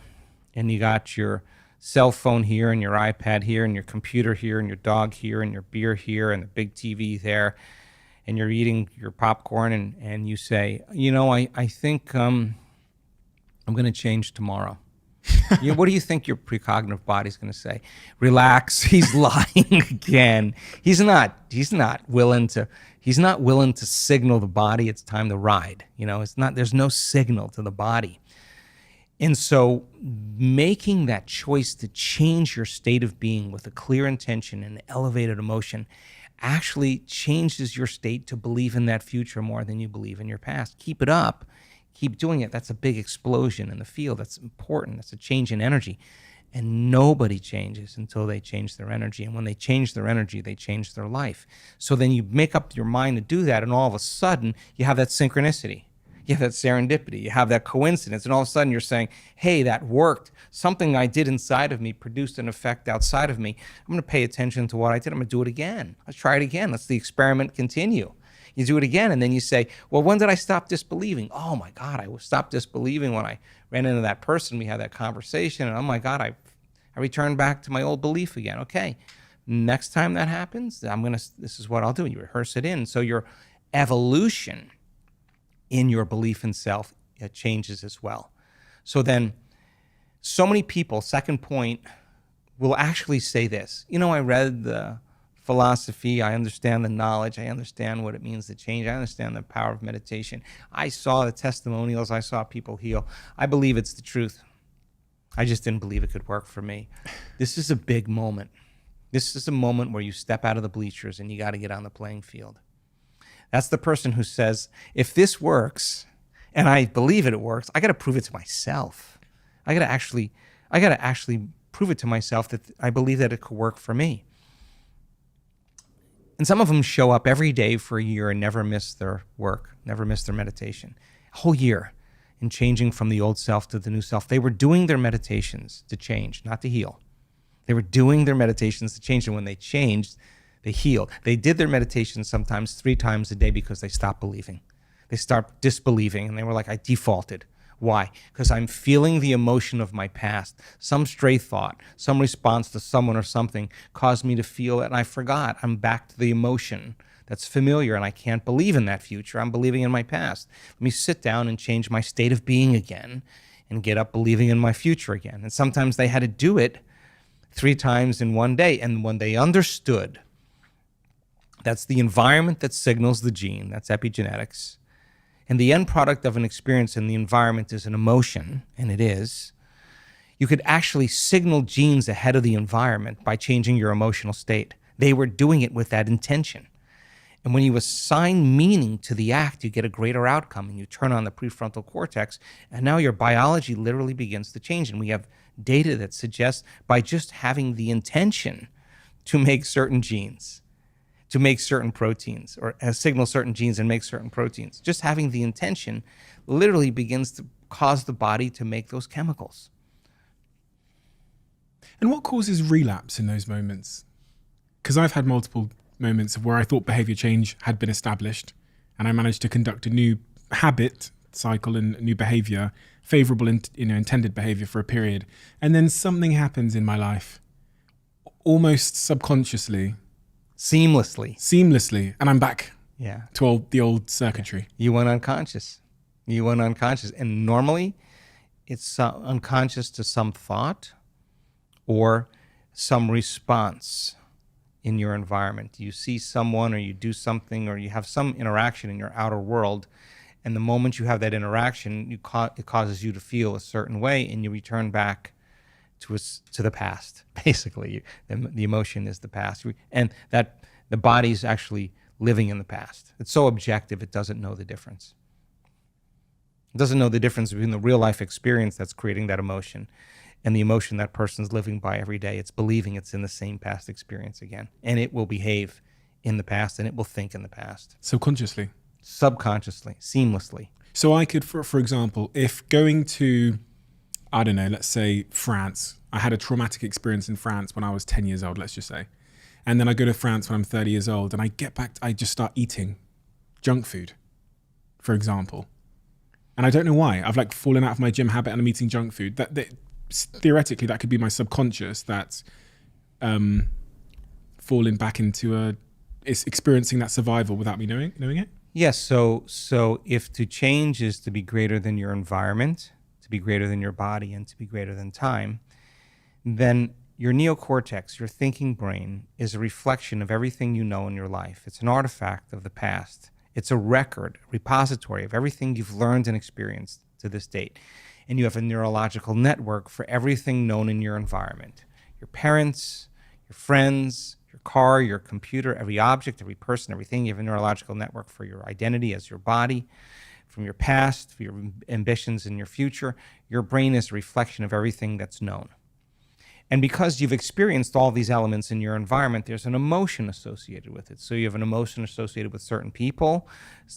and you got your cell phone here and your iPad here and your computer here and your dog here and your beer here and the big TV there, and you're eating your popcorn and you say, I think I'm going to change tomorrow. What do you think your precognitive body's going to say? Relax. He's lying again. He's not willing to signal the body it's time to ride. There's no signal to the body. And so making that choice to change your state of being with a clear intention and elevated emotion actually changes your state to believe in that future more than you believe in your past. Keep it up. Keep doing it. That's a big explosion in the field. That's important. That's a change in energy. And nobody changes until they change their energy. And when they change their energy, they change their life. So then you make up your mind to do that, and all of a sudden, you have that synchronicity. You have that serendipity. You have that coincidence. And all of a sudden, you're saying, hey, that worked. Something I did inside of me produced an effect outside of me. I'm going to pay attention to what I did. I'm going to do it again. Let's try it again. Let's the experiment continue. You do it again, and then you say, well, when did I stop disbelieving? Oh, my God, I stopped disbelieving when I ran into that person. We had that conversation, and oh, my God, I returned back to my old belief again. Okay, next time that happens, this is what I'll do. You rehearse it in. So your evolution in your belief in self, it changes as well. So then so many people, second point, will actually say this. I read the philosophy, I understand the knowledge, I understand what it means to change, I understand the power of meditation. I saw the testimonials, I saw people heal. I believe it's the truth. I just didn't believe it could work for me. This is a big moment. This is a moment where you step out of the bleachers and you got to get on the playing field. That's the person who says, if this works, and I believe it works, I got to prove it to myself. I got to actually prove it to myself that I believe that it could work for me. And some of them show up every day for a year and never miss their work, never miss their meditation. A whole year in changing from the old self to the new self. They were doing their meditations to change, not to heal. They were doing their meditations to change. And when they changed, They healed. They did their meditation sometimes 3 times a day because they stopped believing. They start disbelieving, and they were like, I defaulted. Why? Because I'm feeling the emotion of my past. Some stray thought, some response to someone or something caused me to feel it, and I forgot. I'm back to the emotion that's familiar, and I can't believe in that future. I'm believing in my past. Let me sit down and change my state of being again and get up believing in my future again. And sometimes they had to do it 3 times in one day. And when they understood that's the environment that signals the gene, that's epigenetics, and the end product of an experience in the environment is an emotion, and it is, you could actually signal genes ahead of the environment by changing your emotional state. They were doing it with that intention. And when you assign meaning to the act, you get a greater outcome, and you turn on the prefrontal cortex, and now your biology literally begins to change. And we have data that suggests by just having the intention to make certain genes, to make certain proteins, or signal certain genes and make certain proteins, just having the intention literally begins to cause the body to make those chemicals. And what causes relapse in those moments? Because I've had multiple moments of where I thought behavior change had been established, and I managed to conduct a new habit cycle and new behavior, favorable intended behavior for a period, and then something happens in my life, almost subconsciously, seamlessly, and I'm back to the old circuitry. You went unconscious. And normally it's unconscious to some thought or some response in your environment. You see someone, or you do something, or you have some interaction in your outer world, and the moment you have that interaction, it causes you to feel a certain way, and you return back to the past. Basically, the emotion is the past, and that the body's actually living in the past. It's so objective, it doesn't know the difference. It doesn't know the difference between the real life experience that's creating that emotion and the emotion that person's living by every day. It's believing it's in the same past experience again. And it will behave in the past, and it will think in the past. Subconsciously? Subconsciously, seamlessly. So I could, for example, if going to, I don't know, let's say France, I had a traumatic experience in France when I was 10 years old, let's just say. And then I go to France when I'm 30 years old, and I get back, I just start eating junk food, for example. And I don't know why. I've like fallen out of my gym habit and I'm eating junk food. That theoretically, that could be my subconscious that's falling back into it's experiencing that survival without me knowing it. Yes. So if to change is to be greater than your environment, to be greater than your body, and to be greater than time, then your neocortex, your thinking brain, is a reflection of everything you know in your life. It's an artifact of the past. It's a record, repository of everything you've learned and experienced to this date. And you have a neurological network for everything known in your environment. Your parents, your friends, your car, your computer, every object, every person, everything. You have a neurological network for your identity as your body, from your past, for your ambitions in your future. Your brain is a reflection of everything that's known. And because you've experienced all these elements in your environment, there's an emotion associated with it. So you have an emotion associated with certain people,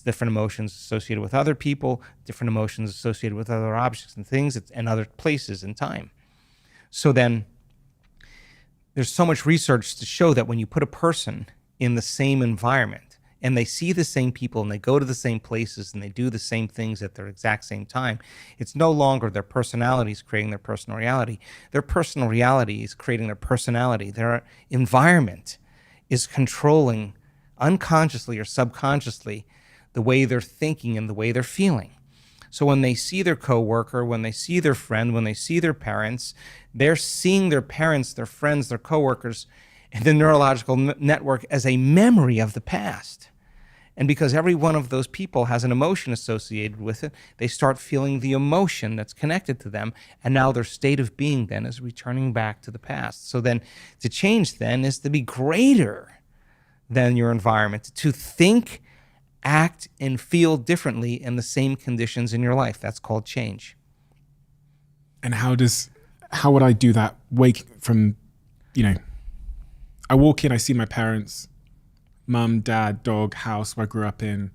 different emotions associated with other people, different emotions associated with other objects and things, and other places in time. So then there's so much research to show that when you put a person in the same environment, and they see the same people, and they go to the same places, and they do the same things at their exact same time, it's no longer their personalities creating their personal reality. Their personal reality is creating their personality. Their environment is controlling unconsciously or subconsciously the way they're thinking and the way they're feeling. So when they see their coworker, when they see their friend, when they see their parents, they're seeing their parents, their friends, their coworkers, and the neurological network as a memory of the past. And because every one of those people has an emotion associated with it, they start feeling the emotion that's connected to them. And now their state of being then is returning back to the past. So then to change then is to be greater than your environment, to think, act, and feel differently in the same conditions in your life. That's called change. And how would I do that? Wake from, I walk in, I see my parents, mum, dad, dog, house where I grew up in.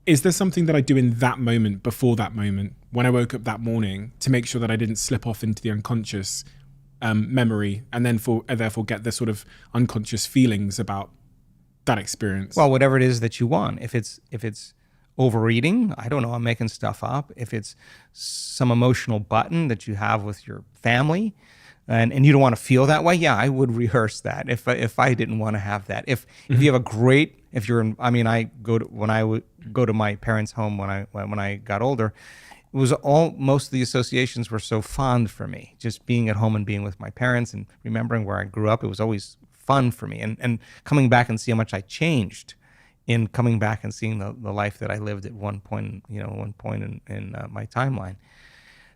Is there something that I do in that moment, before that moment, when I woke up that morning, to make sure that I didn't slip off into the unconscious memory and then therefore get the sort of unconscious feelings about that experience? Well, whatever it is that you want. If it's overeating, I don't know, I'm making stuff up. If it's some emotional button that you have with your family, and you don't want to feel that way, yeah, I would rehearse that if I didn't want to have that. If you have a great, if you're in, I mean, when I would go to my parents' home when I got older, it was most of the associations were so fond for me. Just being at home and being with my parents and remembering where I grew up, it was always fun for me. And coming back and see how much I changed in coming back and seeing the life that I lived at one point in my timeline.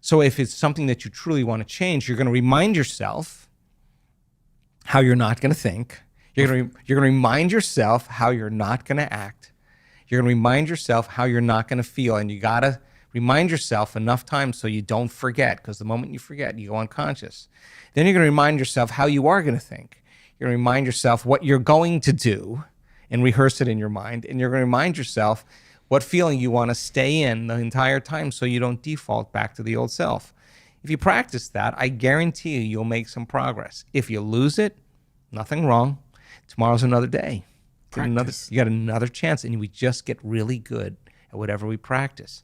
So if it's something that you truly want to change, you're going to remind yourself how you're not going to think. You're going to remind yourself how you're not going to act. You're going to remind yourself how you're not going to feel. And you got to remind yourself enough times so you don't forget, because the moment you forget, you go unconscious. Then you're going to remind yourself how you are going to think. You're going to remind yourself what you're going to do and rehearse it in your mind. And you're going to remind yourself what feeling you want to stay in the entire time so you don't default back to the old self. If you practice that, I guarantee you'll make some progress. If you lose it, nothing wrong. Tomorrow's another day. You got another chance, and we just get really good at whatever we practice.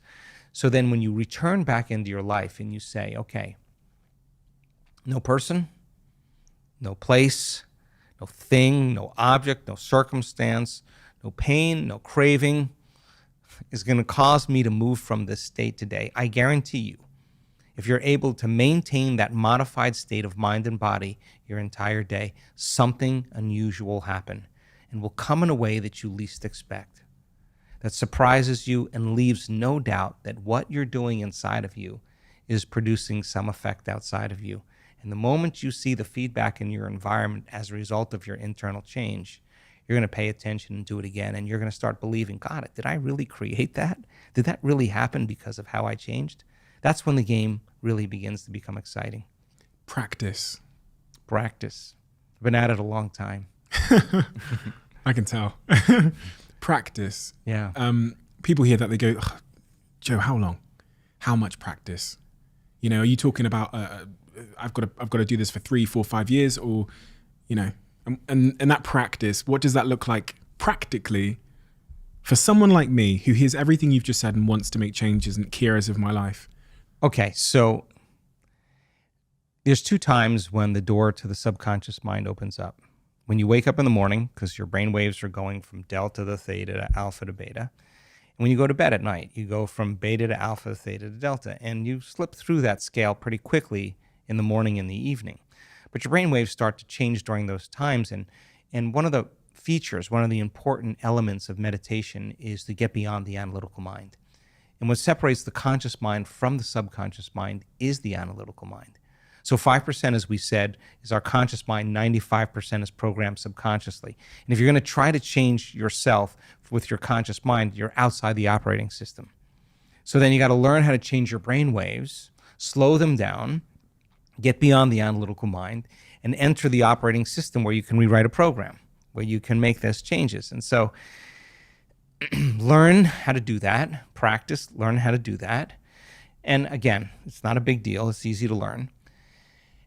So then when you return back into your life and you say, okay, no person, no place, no thing, no object, no circumstance, no pain, no craving is going to cause me to move from this state today. I guarantee you, if you're able to maintain that modified state of mind and body your entire day, something unusual will happen and will come in a way that you least expect, that surprises you and leaves no doubt that what you're doing inside of you is producing some effect outside of you. And the moment you see the feedback in your environment as a result of your internal change, you're going to pay attention and do it again. And you're going to start believing, God, did I really create that? Did that really happen because of how I changed? That's when the game really begins to become exciting. Practice. I've been at it a long time. I can tell. Practice. Yeah. People hear that, they go, Joe, how long? How much practice? You know, are you talking about, I've got to do this for 3, 4, 5 years, or, you know, and that practice, what does that look like practically for someone like me who hears everything you've just said and wants to make changes in key areas of my life? Okay, so there's 2 times when the door to the subconscious mind opens up. When you wake up in the morning, because your brain waves are going from delta to theta to alpha to beta. And when you go to bed at night, you go from beta to alpha, theta to delta. And you slip through that scale pretty quickly in the morning and the evening. But your brain waves start to change during those times. And one of the features, one of the important elements of meditation is to get beyond the analytical mind. And what separates the conscious mind from the subconscious mind is the analytical mind. So 5%, as we said, is our conscious mind, 95% is programmed subconsciously. And if you're going to try to change yourself with your conscious mind, you're outside the operating system. So then you got to learn how to change your brain waves, slow them down, get beyond the analytical mind, and enter the operating system where you can rewrite a program, where you can make those changes. And so learn how to do that, practice, learn how to do that. And again, it's not a big deal. It's easy to learn.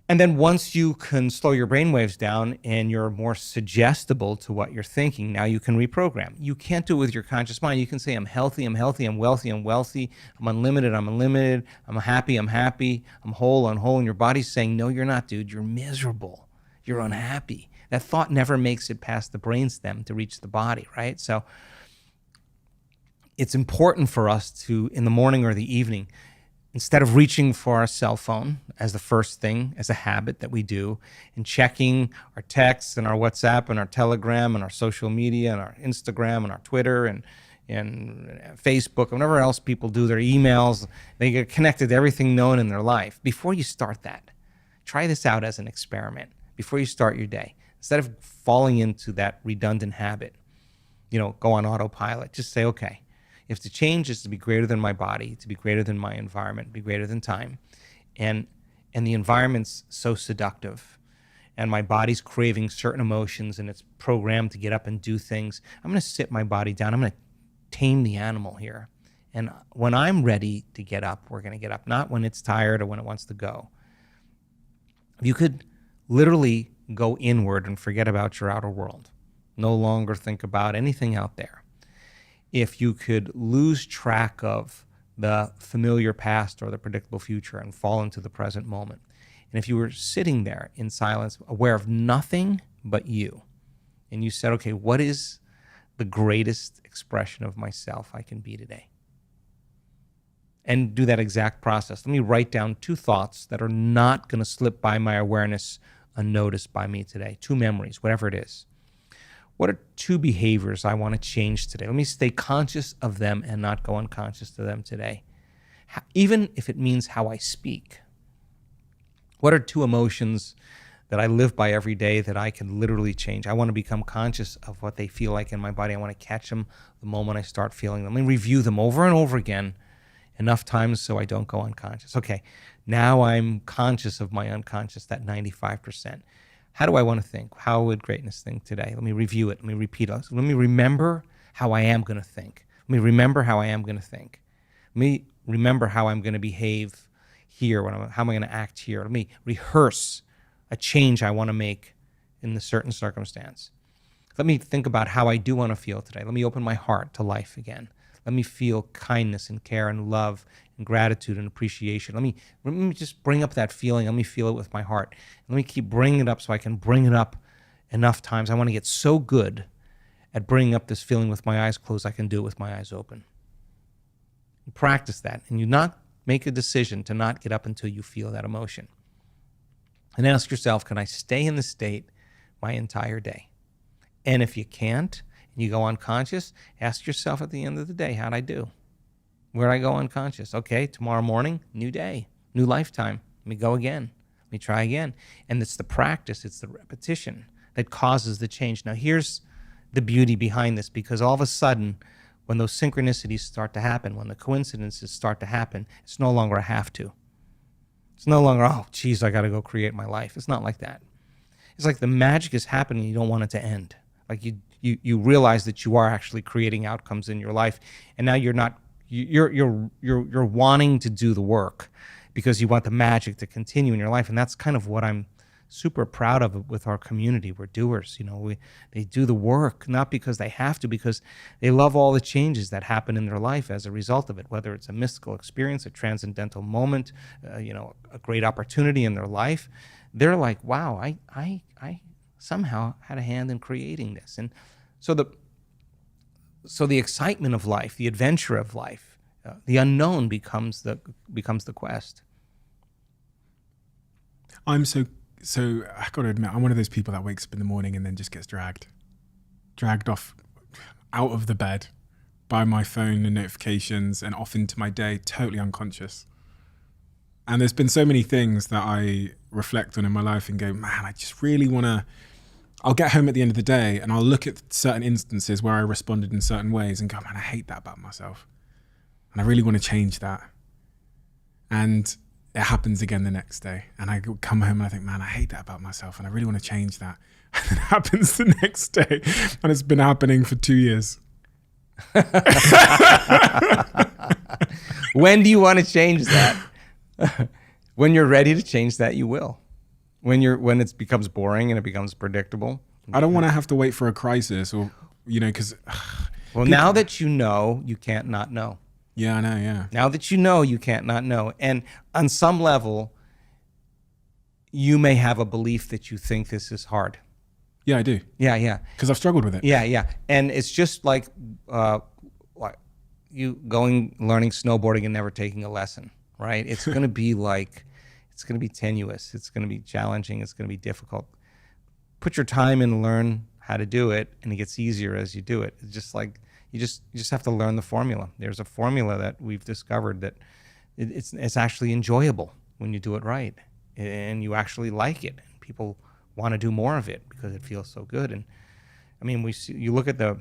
And then once you can slow your brain waves down and you're more suggestible to what you're thinking, now you can reprogram. You can't do it with your conscious mind. You can say, I'm healthy, I'm wealthy, I'm wealthy, I'm unlimited, I'm happy, I'm whole, and your body's saying, no, you're not, dude. You're miserable. You're unhappy. That thought never makes it past the brainstem to reach the body, right? So it's important for us to, in the morning or the evening, instead of reaching for our cell phone as the first thing, as a habit that we do, and checking our texts and our WhatsApp and our Telegram and our social media and our Instagram and our Twitter and Facebook, and whatever else people do, their emails, they get connected to everything known in their life. Before you start that, try this out as an experiment before you start your day. Instead of falling into that redundant habit, go on autopilot, just say, okay, if the change is to be greater than my body, to be greater than my environment, be greater than time, and the environment's so seductive, and my body's craving certain emotions, and it's programmed to get up and do things, I'm going to sit my body down. I'm going to tame the animal here. And when I'm ready to get up, we're going to get up, not when it's tired or when it wants to go. You could literally go inward and forget about your outer world. no longer think about anything out there, if you could lose track of the familiar past or the predictable future and fall into the present moment, and if you were sitting there in silence, aware of nothing but you, and you said, okay, what is the greatest expression of myself I can be today? And do that exact process. Let me write down 2 thoughts that are not going to slip by my awareness unnoticed by me today. 2 memories, whatever it is. What are 2 behaviors I want to change today? Let me stay conscious of them and not go unconscious to them today, even if it means how I speak. What are 2 emotions that I live by every day that I can literally change? I want to become conscious of what they feel like in my body. I want to catch them the moment I start feeling them. Let me review them over and over again enough times so I don't go unconscious. Okay, now I'm conscious of my unconscious, that 95%. How do I want to think? How would greatness think today? Let me review it. Let me repeat it. Let me remember how I am going to think. Let me remember how I am going to think. Let me remember how I'm going to behave here. How am I going to act here? Let me rehearse a change I want to make in a certain circumstance. Let me think about how I do want to feel today. Let me open my heart to life again. Let me feel kindness and care and love and gratitude and appreciation. Let me just bring up that feeling. Let me feel it with my heart. Let me keep bringing it up so I can bring it up enough times. I want to get so good at bringing up this feeling with my eyes closed, I can do it with my eyes open. You practice that, and you not make a decision to not get up until you feel that emotion. And ask yourself, can I stay in this state my entire day? And if you can't, and you go unconscious, ask yourself at the end of the day, how'd I do? Where'd I go unconscious? Okay, tomorrow morning, new day, new lifetime. Let me go again. Let me try again. And it's the practice, it's the repetition that causes the change. Now, here's the beauty behind this, because all of a sudden, when those synchronicities start to happen, when the coincidences start to happen, it's no longer a have to. It's no longer, oh, geez, I got to go create my life. It's not like that. It's like the magic is happening, you don't want it to end. Like you realize that you are actually creating outcomes in your life, and now you're wanting to do the work because you want the magic to continue in your life, and that's kind of what I'm super proud of with our community. We're doers, they do the work not because they have to, because they love all the changes that happen in their life as a result of it, whether it's a mystical experience, a transcendental moment, a great opportunity in their life. They're like, wow, I somehow had a hand in creating this. And so the excitement of life, the adventure of life, the unknown becomes the quest. I'm so I got to admit, I'm one of those people that wakes up in the morning and then just gets dragged off out of the bed by my phone and notifications and off into my day, totally unconscious. And there's been so many things that I reflect on in my life and go, man, I just really want to. I'll get home at the end of the day and I'll look at certain instances where I responded in certain ways and go, man, I hate that about myself. And I really want to change that. And it happens again the next day. And I come home and I think, man, I hate that about myself and I really want to change that. And it happens the next day. And it's been happening for 2 years. When do you want to change that? When you're ready to change that, you will. When it becomes boring and it becomes predictable. I don't want to have to wait for a crisis or, because. Well, now that you know, you can't not know. Yeah, I know, yeah. Now that you know, you can't not know. And on some level, you may have a belief that you think this is hard. Yeah, I do. Yeah. Because I've struggled with it. Yeah. And it's just like you learning snowboarding and never taking a lesson, right? It's going to be it's going to be tenuous. It's going to be challenging. It's going to be difficult. Put your time in and learn how to do it, and it gets easier as you do it. It's just like you just have to learn the formula. There's a formula that we've discovered that it's actually enjoyable when you do it right, and you actually like it. People want to do more of it because it feels so good. And I mean, you look at the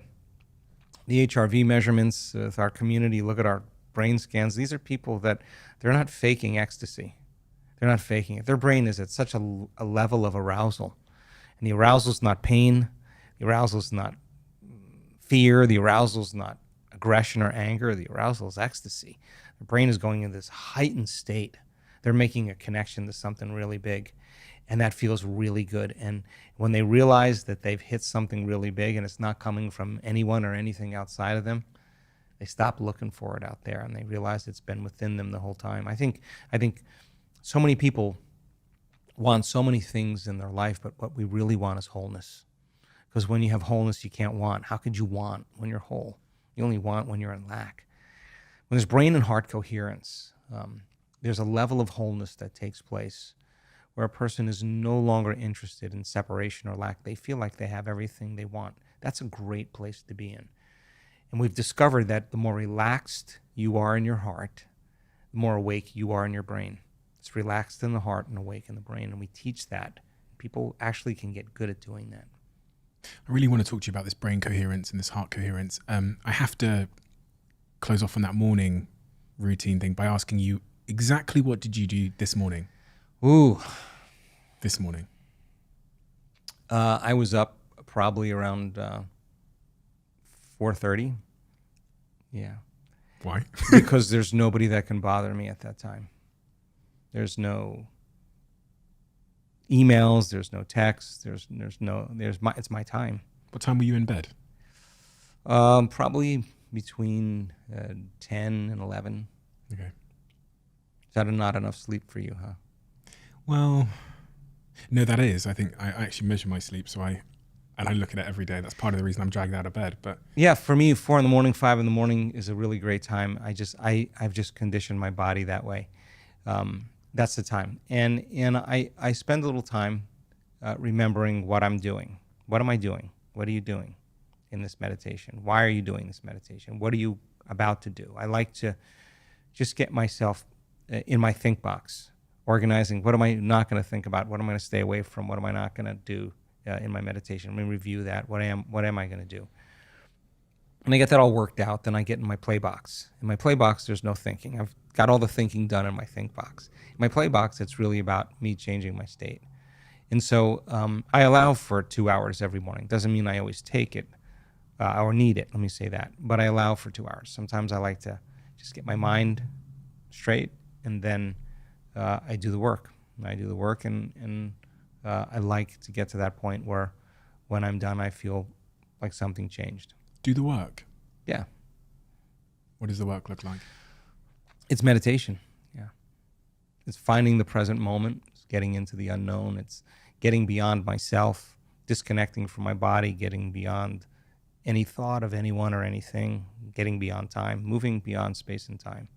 HRV measurements with our community. Look at our brain scans. These are people that they're not faking ecstasy. They're not faking it. Their brain is at such a level of arousal. And the arousal is not pain. The arousal is not fear. The arousal is not aggression or anger. The arousal is ecstasy. The brain is going in this heightened state. They're making a connection to something really big. And that feels really good. And when they realize that they've hit something really big and it's not coming from anyone or anything outside of them, they stop looking for it out there and they realize it's been within them the whole time. I think so many people want so many things in their life, but what we really want is wholeness. Because when you have wholeness, you can't want. How could you want when you're whole? You only want when you're in lack. When there's brain and heart coherence, there's a level of wholeness that takes place where a person is no longer interested in separation or lack. They feel like they have everything they want. That's a great place to be in. And we've discovered that the more relaxed you are in your heart, the more awake you are in your brain. It's relaxed in the heart and awake in the brain. And we teach that. People actually can get good at doing that. I really want to talk to you about this brain coherence and this heart coherence. I have to close off on that morning routine thing by asking you, exactly what did you do this morning? Ooh. This morning? I was up probably around 4:30. Yeah. Why? Because there's nobody that can bother me at that time. There's no emails, there's no texts, it's my time. What time were you in bed? Probably between 10 and 11. Okay. Is that not enough sleep for you, huh? Well, no, that is. I think I actually measure my sleep, and I look at it every day. That's part of the reason I'm dragged out of bed. But yeah, for me, 4 a.m, 5 a.m. is a really great time. I've just conditioned my body that way. That's the time, and I spend a little time remembering what I'm doing. What am I doing? What are you doing in this meditation? Why are you doing this meditation? What are you about to do? I like to just get myself in my think box, organizing what am I not going to think about, what am I going to stay away from, what am I not going to do in my meditation. I'm going to review that. What am I going to do? When I get that all worked out, then I get in my play box. In my play box, there's no thinking. I've got all the thinking done in my think box. In my play box, it's really about me changing my state. And so I allow for 2 hours every morning. Doesn't mean I always take it or need it, let me say that. But I allow for 2 hours. Sometimes I like to just get my mind straight, and then I do the work. And I like to get to that point where when I'm done, I feel like something changed. Do the work. Yeah. What does the work look like? It's meditation. Yeah. It's finding the present moment. It's getting into the unknown. It's getting beyond myself, disconnecting from my body, getting beyond any thought of anyone or anything, getting beyond time, moving beyond space and time.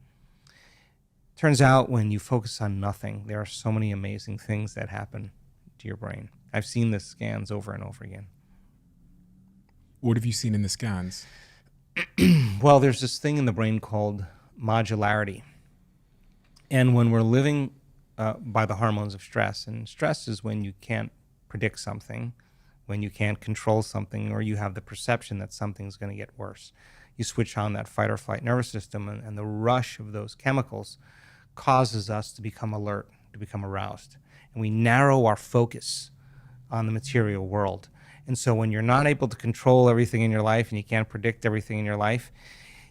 Turns out when you focus on nothing, there are so many amazing things that happen to your brain. I've seen the scans over and over again. What have you seen in the scans? Well, there's this thing in the brain called modularity. And when we're living by the hormones of stress, and stress is when you can't predict something, when you can't control something, or you have the perception that something's going to get worse. You switch on that fight or flight nervous system, and the rush of those chemicals causes us to become alert, to become aroused. And we narrow our focus on the material world. And so when you're not able to control everything in your life and you can't predict everything in your life,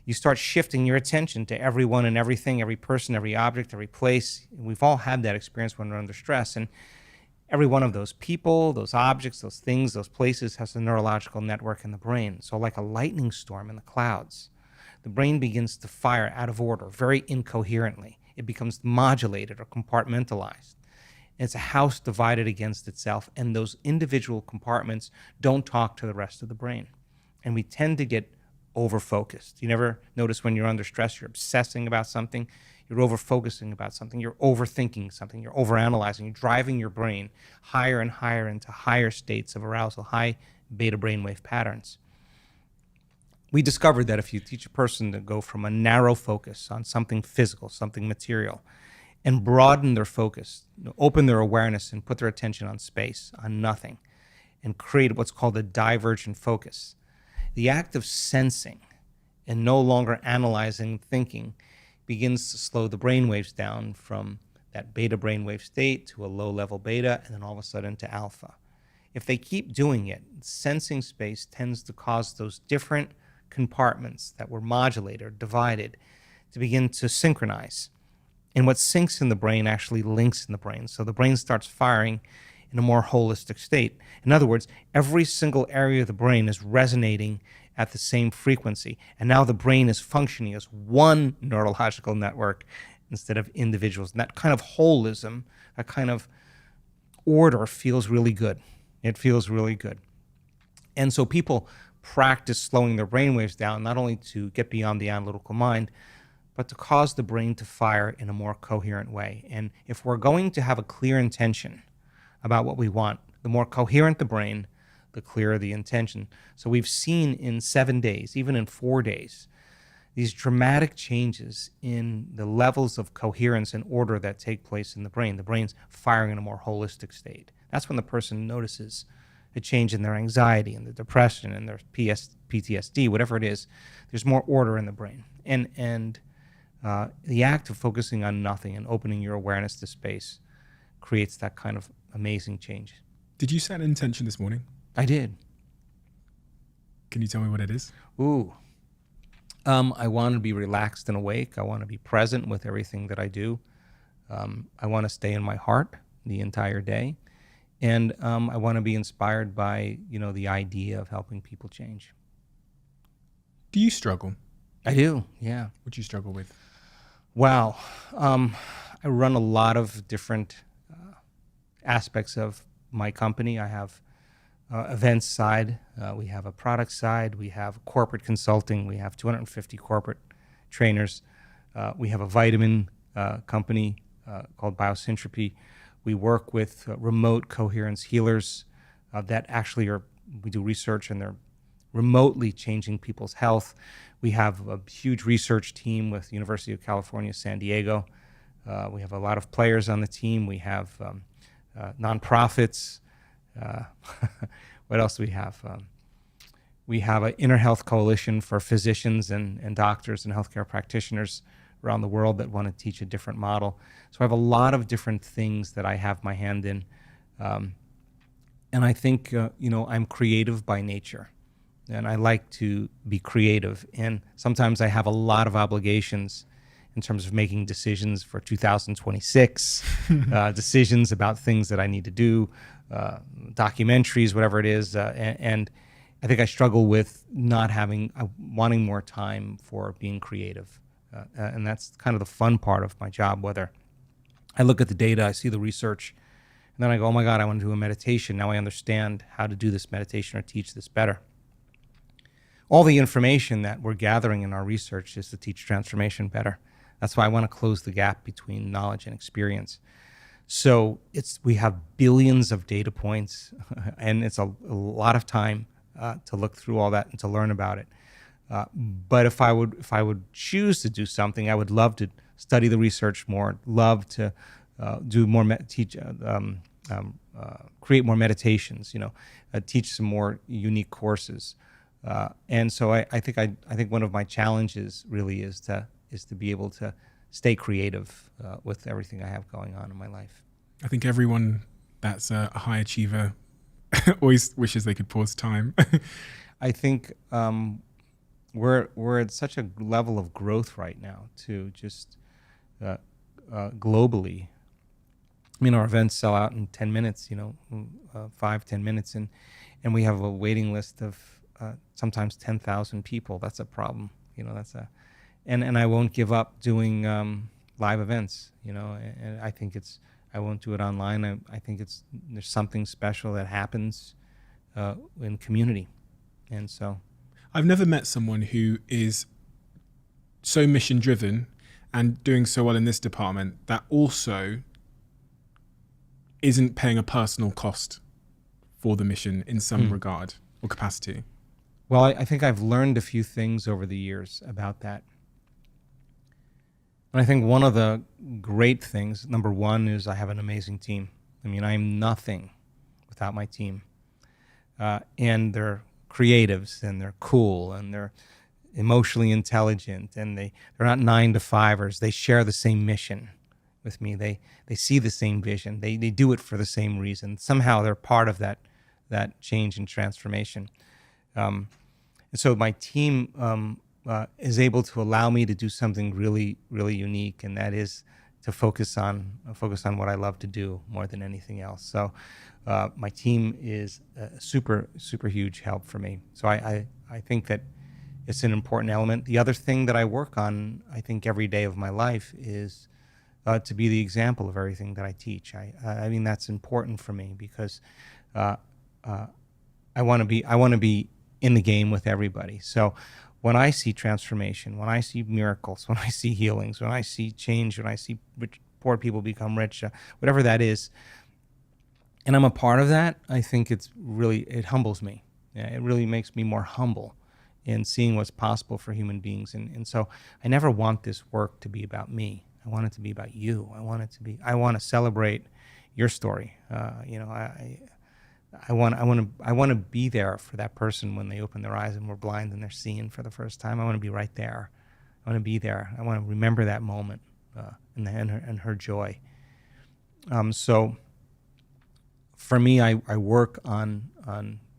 you start shifting your attention to everyone and everything, every person, every object, every place. We've all had that experience when we're under stress. And every one of those people, those objects, those things, those places has a neurological network in the brain. So like a lightning storm in the clouds, the brain begins to fire out of order, very incoherently. It becomes modulated or compartmentalized. It's a house divided against itself, and those individual compartments don't talk to the rest of the brain. And we tend to get over-focused. You never notice when you're under stress, you're obsessing about something, you're over-focusing about something, you're overthinking something, you're overanalyzing, you're driving your brain higher and higher into higher states of arousal, high beta brainwave patterns. We discovered that if you teach a person to go from a narrow focus on something physical, something material, and broaden their focus, open their awareness and put their attention on space, on nothing, and create what's called a divergent focus. The act of sensing and no longer analyzing, thinking, begins to slow the brainwaves down from that beta brainwave state to a low-level beta, and then all of a sudden to alpha. If they keep doing it, sensing space tends to cause those different compartments that were modulated or divided to begin to synchronize. And what syncs in the brain actually links in the brain. So the brain starts firing in a more holistic state. In other words, every single area of the brain is resonating at the same frequency. And now the brain is functioning as one neurological network instead of individuals. And that kind of holism, that kind of order feels really good. It feels really good. And so people practice slowing their brain waves down, not only to get beyond the analytical mind, but to cause the brain to fire in a more coherent way. And if we're going to have a clear intention about what we want, the more coherent the brain, the clearer the intention. So we've seen in 7 days, even in 4 days, these dramatic changes in the levels of coherence and order that take place in the brain. The brain's firing in a more holistic state. That's when the person notices a change in their anxiety and their depression and their PTSD, whatever it is. There's more order in the brain. And the act of focusing on nothing and opening your awareness to space creates that kind of amazing change. Did you set an intention this morning? I did. Can you tell me what it is? Ooh. I want to be relaxed and awake. I want to be present with everything that I do. I want to stay in my heart the entire day. And I want to be inspired by, the idea of helping people change. Do you struggle? I do, yeah. What do you struggle with? Wow. I run a lot of different aspects of my company. I have events side, we have a product side, we have corporate consulting, we have 250 corporate trainers, we have a vitamin company called Biosyntropy. We work with remote coherence healers that actually we do research and they're remotely changing people's health. We have a huge research team with University of California, San Diego. We have a lot of players on the team. We have nonprofits. What else do we have? We have an inner health coalition for physicians and doctors and healthcare practitioners around the world that want to teach a different model. So I have a lot of different things that I have my hand in. And I think, I'm creative by nature. And I like to be creative. And sometimes I have a lot of obligations in terms of making decisions for 2026, decisions about things that I need to do, documentaries, whatever it is. And I think I struggle with wanting more time for being creative. And that's kind of the fun part of my job, whether I look at the data, I see the research, and then I go, oh my God, I want to do a meditation. Now I understand how to do this meditation or teach this better. All the information that we're gathering in our research is to teach transformation better. That's why I want to close the gap between knowledge and experience. So we have billions of data points, and it's a lot of time to look through all that and to learn about it. But if I would choose to do something, I would love to study the research more, love to do more, create more meditations, teach some more unique courses. And so I think one of my challenges really is to be able to stay creative with everything I have going on in my life. I think everyone that's a high achiever always wishes they could pause time. I think we're at such a level of growth right now to just globally. I mean, our events sell out in 10 minutes, 5-10 minutes, and we have a waiting list of sometimes 10,000 people. That's a problem, and I won't give up doing live events, and I think I won't do it online. I think there's something special that happens in community, and so. I've never met someone who is so mission driven and doing so well in this department that also isn't paying a personal cost for the mission in some regard or capacity. Well, I think I've learned a few things over the years about that. And I think one of the great things, number one, is I have an amazing team. I mean, I am nothing without my team. And they're creatives, and they're cool, and they're emotionally intelligent, and they're not 9-to-5ers. They share the same mission with me. They see the same vision. They do it for the same reason. Somehow they're part of that change and transformation. And so my team is able to allow me to do something really, really unique, and that is to focus on what I love to do more than anything else. So my team is a super huge help for me. So I think that it's an important element. The other thing that I work on, I think, every day of my life is to be the example of everything that I teach. I mean, that's important for me because I want to be in the game with everybody. So when I see transformation, when I see miracles, when I see healings, when I see change, when I see poor people become rich, whatever that is, and I'm a part of that, I think it humbles me. Yeah, it really makes me more humble in seeing what's possible for human beings. And so I never want this work to be about me. I want it to be about you. I want to celebrate your story. I want to be there for that person when they open their eyes and we're blind and they're seeing for the first time. I want to be right there. I want to be there. I want to remember that moment and her joy. So for me, I work on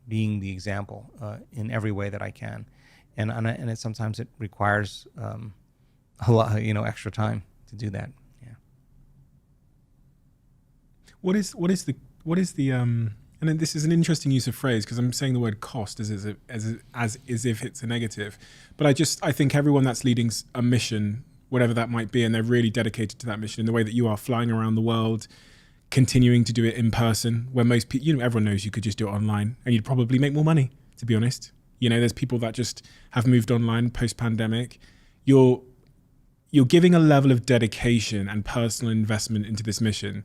being the example in every way that I can, and sometimes it requires a lot, extra time to do that. Yeah. What is the and then this is an interesting use of phrase because I'm saying the word cost as if it's a negative, but I think everyone that's leading a mission, whatever that might be, and they're really dedicated to that mission in the way that you are, flying around the world, continuing to do it in person, where most people, everyone knows you could just do it online and you'd probably make more money, to be honest. There's people that just have moved online post-pandemic. You're giving a level of dedication and personal investment into this mission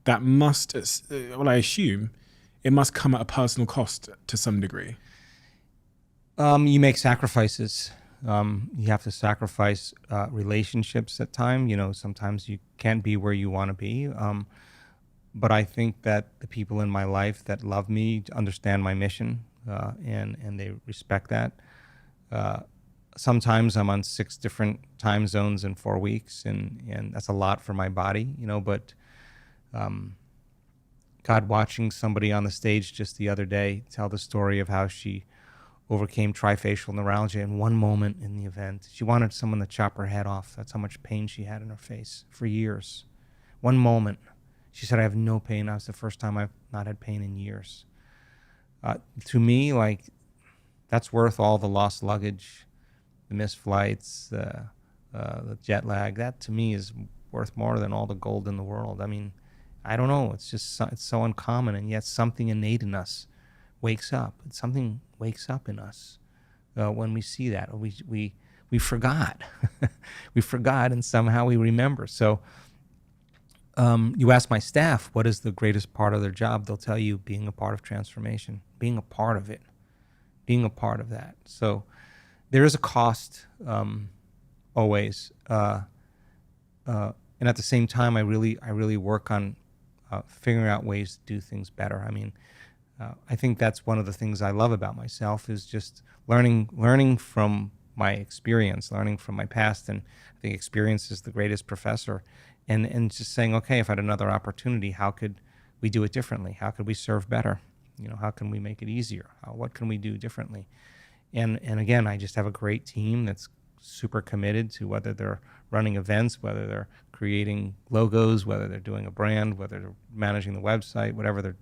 that must, I assume, it must come at a personal cost to some degree. You make sacrifices. You have to sacrifice relationships at times. Sometimes you can't be where you want to be. But I think that the people in my life that love me understand my mission, and they respect that. Sometimes I'm on 6 different time zones in 4 weeks, and that's a lot for my body, but God, watching somebody on the stage just the other day tell the story of how she overcame trifacial neuralgia in one moment in the event. She wanted someone to chop her head off. That's how much pain she had in her face for years. One moment. She said, I have no pain. That was the first time I've not had pain in years. To me, that's worth all the lost luggage, the missed flights, the jet lag. That to me is worth more than all the gold in the world. I mean, I don't know. It's just it's so uncommon, and yet something innate in us wakes up. Something wakes up in us when we see that. We forgot. We forgot, and somehow we remember. So you ask my staff, what is the greatest part of their job? They'll tell you being a part of transformation, being a part of it, being a part of that. So there is a cost always. And at the same time, I really work on figuring out ways to do things better. I mean, I think that's one of the things I love about myself is just learning from my experience, learning from my past. And I think experience is the greatest professor. And just saying, okay, if I had another opportunity, how could we do it differently? How could we serve better? How can we make it easier? What can we do differently? And again, I just have a great team that's super committed to whether they're running events, whether they're creating logos, whether they're doing a brand, whether they're managing the website, whatever they're,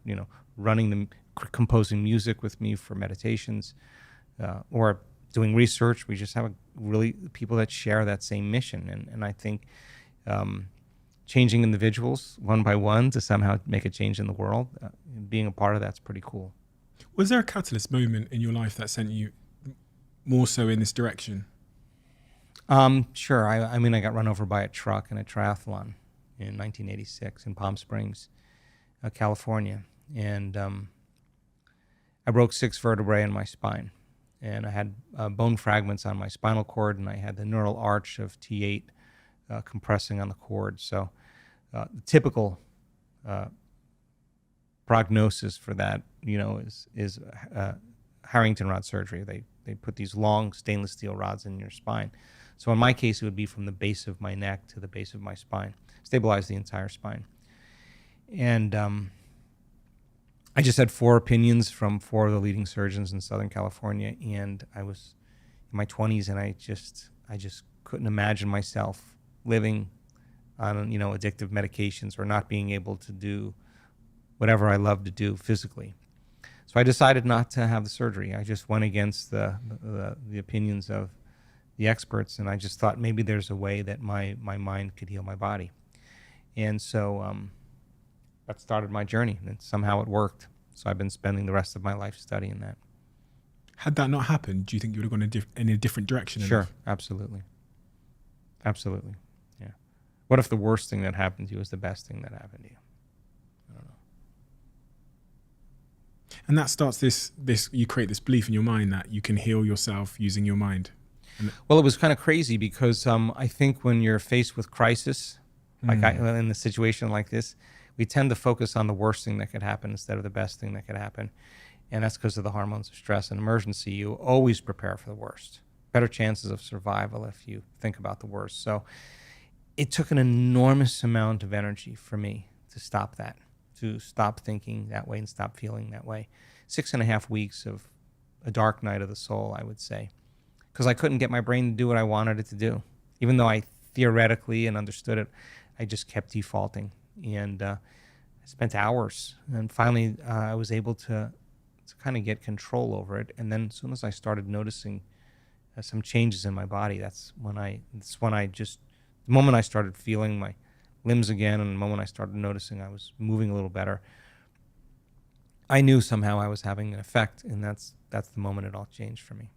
running them, composing music with me for meditations, or doing research. We just have really people that share that same mission. And I think changing individuals one by one to somehow make a change in the world, being a part of that's pretty cool. Was there a catalyst moment in your life that sent you more so in this direction? Sure. I mean, I got run over by a truck in a triathlon in 1986 in Palm Springs, California. And I broke 6 vertebrae in my spine. And I had bone fragments on my spinal cord, and I had the neural arch of T8 compressing on the cord. So the typical prognosis for that, is Harrington rod surgery. They put these long stainless steel rods in your spine. So in my case, it would be from the base of my neck to the base of my spine, stabilize the entire spine. And I just had 4 opinions from 4 of the leading surgeons in Southern California, and I was in my 20s, and I just couldn't imagine myself living on addictive medications or not being able to do whatever I love to do physically. So I decided not to have the surgery. I just went against the opinions of the experts, and I just thought maybe there's a way that my mind could heal my body. And so that started my journey, and somehow it worked. So I've been spending the rest of my life studying that. Had that not happened, do you think you would have gone in a different direction? Sure, absolutely. Absolutely, yeah. What if the worst thing that happened to you was the best thing that happened to you? I don't know. And that starts this you create this belief in your mind that you can heal yourself using your mind. Well, it was kind of crazy because I think when you're faced with crisis, like in a situation like this, we tend to focus on the worst thing that could happen instead of the best thing that could happen. And that's because of the hormones of stress and emergency. You always prepare for the worst. Better chances of survival if you think about the worst. So it took an enormous amount of energy for me to stop that, to stop thinking that way and stop feeling that way. 6.5 weeks of a dark night of the soul, I would say, because I couldn't get my brain to do what I wanted it to do. Even though I theoretically and understood it, I just kept defaulting. And I spent hours. And finally, I was able to kind of get control over it. And then as soon as I started noticing some changes in my body, the moment I started feeling my limbs again, and the moment I started noticing I was moving a little better, I knew somehow I was having an effect, and that's the moment it all changed for me.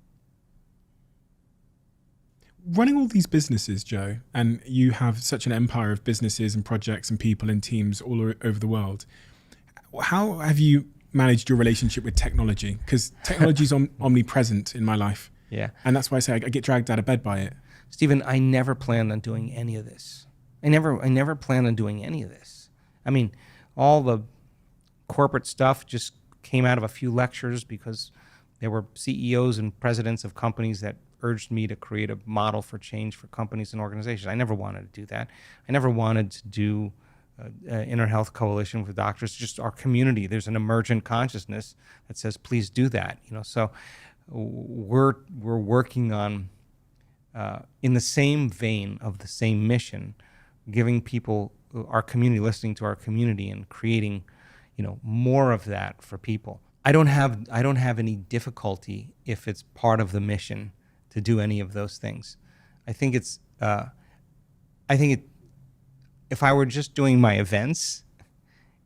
Running all these businesses, Joe, and you have such an empire of businesses and projects and people and teams all over the world, how have you managed your relationship with technology? Because technology is omnipresent in my life. Yeah. And that's why I say I get dragged out of bed by it. Stephen, I never planned on doing any of this. I never planned on doing any of this. I mean, all the corporate stuff just came out of a few lectures because there were CEOs and presidents of companies that urged me to create a model for change for companies and organizations. I never wanted to do that. I never wanted to do Inner Health Coalition with doctors, just our community. There's an emergent consciousness that says, please do that. So we're working on, in the same vein of the same mission, giving people, our community, listening to our community and creating, more of that for people. I don't have any difficulty if it's part of the mission to do any of those things. If I were just doing my events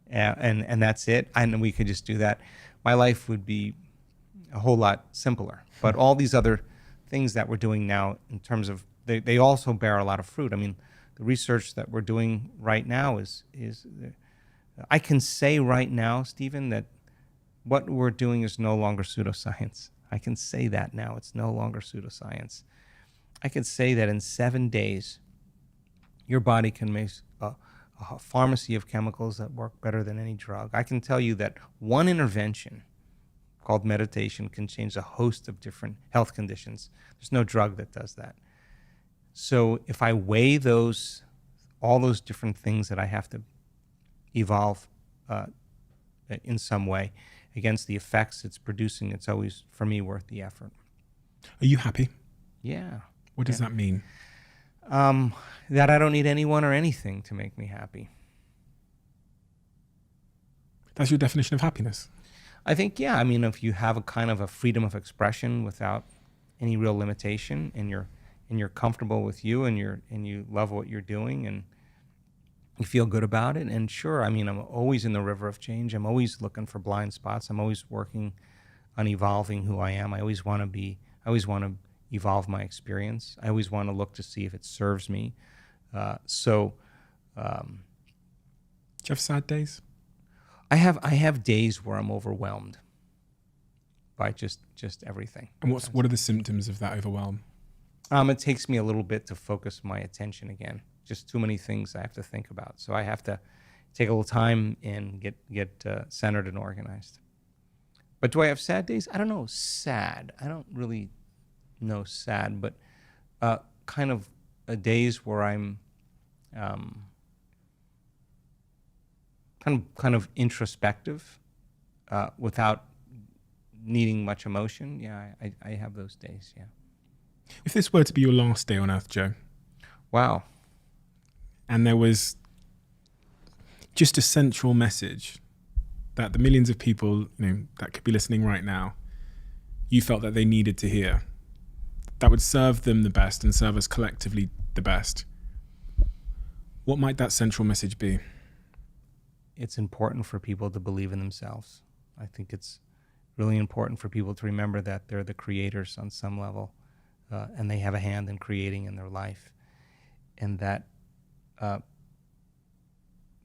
and that's it, and we could just do that, my life would be a whole lot simpler. But all these other things that we're doing now, in terms of, they also bear a lot of fruit. I mean, the research that we're doing right now is I can say right now, Stephen, that what we're doing is no longer pseudoscience. I can say that now. It's no longer pseudoscience. I can say that in 7 days, your body can make a pharmacy of chemicals that work better than any drug. I can tell you that one intervention called meditation can change a host of different health conditions. There's no drug that does that. So if I weigh all those different things that I have to evolve in some way against the effects it's producing, it's always, for me, worth the effort. Are you happy? Yeah. What does that mean? That I don't need anyone or anything to make me happy. That's your definition of happiness? I think, yeah. I mean, if you have a kind of a freedom of expression without any real limitation, and you're comfortable with you, and you love what you're doing, and you feel good about it. And sure, I mean, I'm always in the river of change. I'm always looking for blind spots. I'm always working on evolving who I am. I always want to evolve my experience. I always want to look to see if it serves me. Do you have sad days? I have days where I'm overwhelmed by just everything. And what are the symptoms of that overwhelm? It takes me a little bit to focus my attention again. Just too many things I have to think about. So I have to take a little time and get centered and organized. But do I have sad days? I don't know. Sad. I don't really know sad, but kind of days where I'm kind of introspective without needing much emotion. Yeah, I have those days. Yeah. If this were to be your last day on Earth, Joe. Wow. and there was just a central message that the millions of people, that could be listening right now, you felt that they needed to hear, that would serve them the best and serve us collectively the best, what might that central message be? It's important for people to believe in themselves. I think it's really important for people to remember that they're the creators on some level, and they have a hand in creating in their life, and that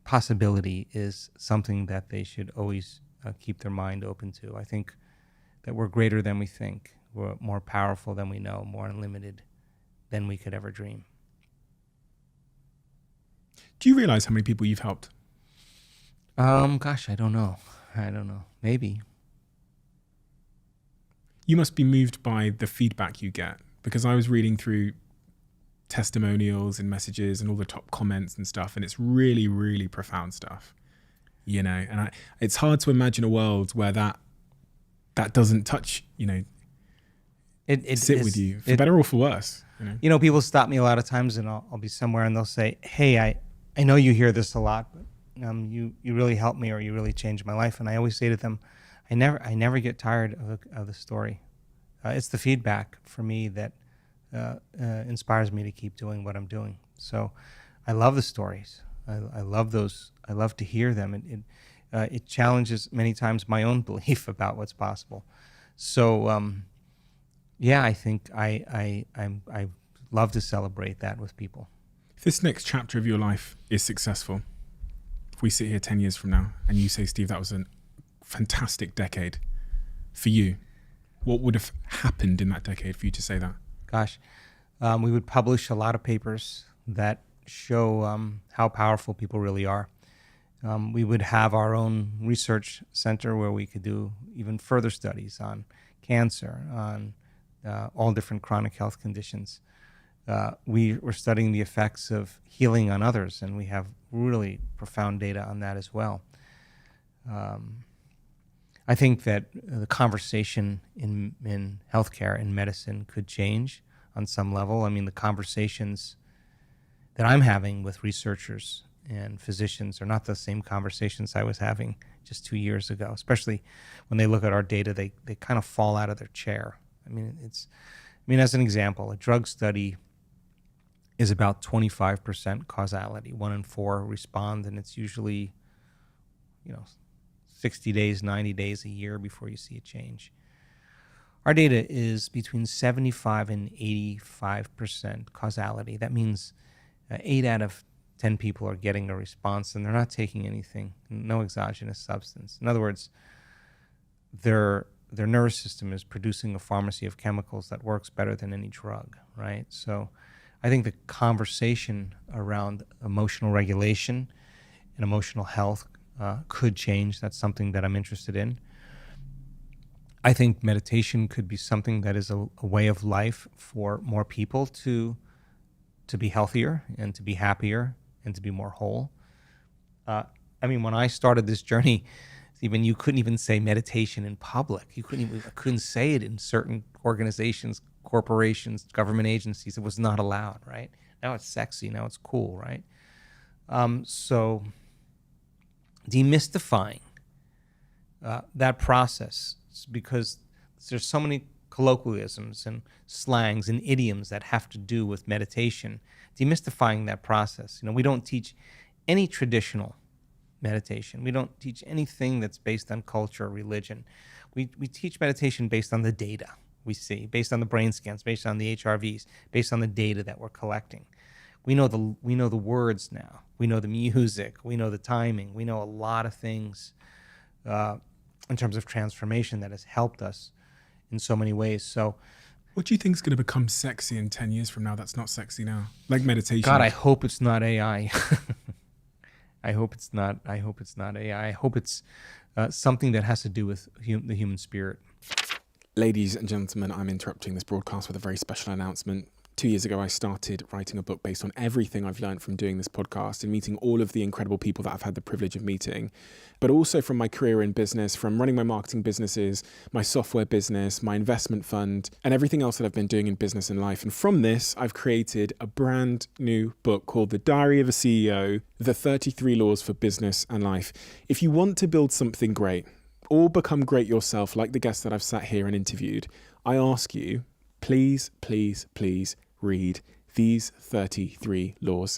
possibility is something that they should always keep their mind open to. I think that we're greater than we think. We're more powerful than we know, more unlimited than we could ever dream. Do you realize how many people you've helped? Gosh, I don't know. Maybe. You must be moved by the feedback you get, because I was reading through testimonials and messages and all the top comments and stuff, and it's really, really profound stuff, and it's hard to imagine a world where that doesn't touch, sit with you, for better or for worse. People stop me a lot of times, and I'll be somewhere and they'll say, hey, I know you hear this a lot, but you really helped me, or you really changed my life. And I always say to them, I never get tired of the story. It's the feedback for me that inspires me to keep doing what I'm doing. So I love the stories. I love those. I love to hear them. It challenges many times my own belief about what's possible. So I think I love to celebrate that with people. If this next chapter of your life is successful, if we sit here 10 years from now and you say, Steve, that was a fantastic decade for you, what would have happened in that decade for you to say that? Gosh, we would publish a lot of papers that show how powerful people really are. We would have our own research center where we could do even further studies on cancer, on all different chronic health conditions. We were studying the effects of healing on others, and we have really profound data on that as well. I think that the conversation in healthcare and medicine could change on some level. I mean, the conversations that I'm having with researchers and physicians are not the same conversations I was having just 2 years ago, especially when they look at our data, they kind of fall out of their chair. As an example, a drug study is about 25% causality. 1 in 4 respond, and it's usually, 60 days, 90 days, a year before you see a change. Our data is between 75 and 85% causality. That means 8 out of 10 people are getting a response, and they're not taking anything, no exogenous substance. In other words, their nervous system is producing a pharmacy of chemicals that works better than any drug, right? So I think the conversation around emotional regulation and emotional health could change. That's something that I'm interested in. I think meditation could be something that is a way of life for more people to be healthier and to be happier and to be more whole. When I started this journey, Stephen, you couldn't even say meditation in public. I couldn't say it in certain organizations, corporations, government agencies. It was not allowed, right? Now it's sexy. Now it's cool, right? So demystifying that process, because there's so many colloquialisms and slangs and idioms that have to do with meditation, demystifying that process. We don't teach any traditional meditation. We don't teach anything that's based on culture or religion. We teach meditation based on the data we see, based on the brain scans, based on the HRVs, based on the data that we're collecting. We know the words now. We know the music. We know the timing. We know a lot of things in terms of transformation that has helped us in so many ways. So, what do you think is going to become sexy in 10 years from now that's not sexy now? Like meditation. God, I hope it's not AI. I hope it's not AI. I hope it's something that has to do with the human spirit. Ladies and gentlemen, I'm interrupting this broadcast with a very special announcement. 2 years ago, I started writing a book based on everything I've learned from doing this podcast and meeting all of the incredible people that I've had the privilege of meeting, but also from my career in business, from running my marketing businesses, my software business, my investment fund, and everything else that I've been doing in business and life. And from this, I've created a brand new book called The Diary of a CEO, The 33 Laws for Business and Life. If you want to build something great or become great yourself, like the guests that I've sat here and interviewed, I ask you, please, please, please read these 33 laws.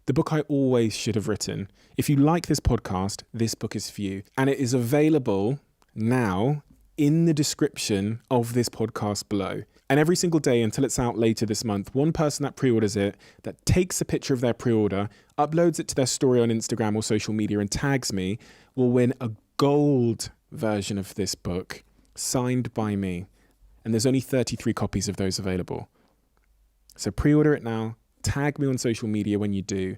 The book I always should have written. If you like this podcast, this book is for you. And it is available now in the description of this podcast below. And every single day until it's out later this month, one person that pre-orders it, that takes a picture of their pre-order, uploads it to their story on Instagram or social media and tags me, will win a gold version of this book signed by me. And there's only 33 copies of those available. So pre-order it now, tag me on social media when you do,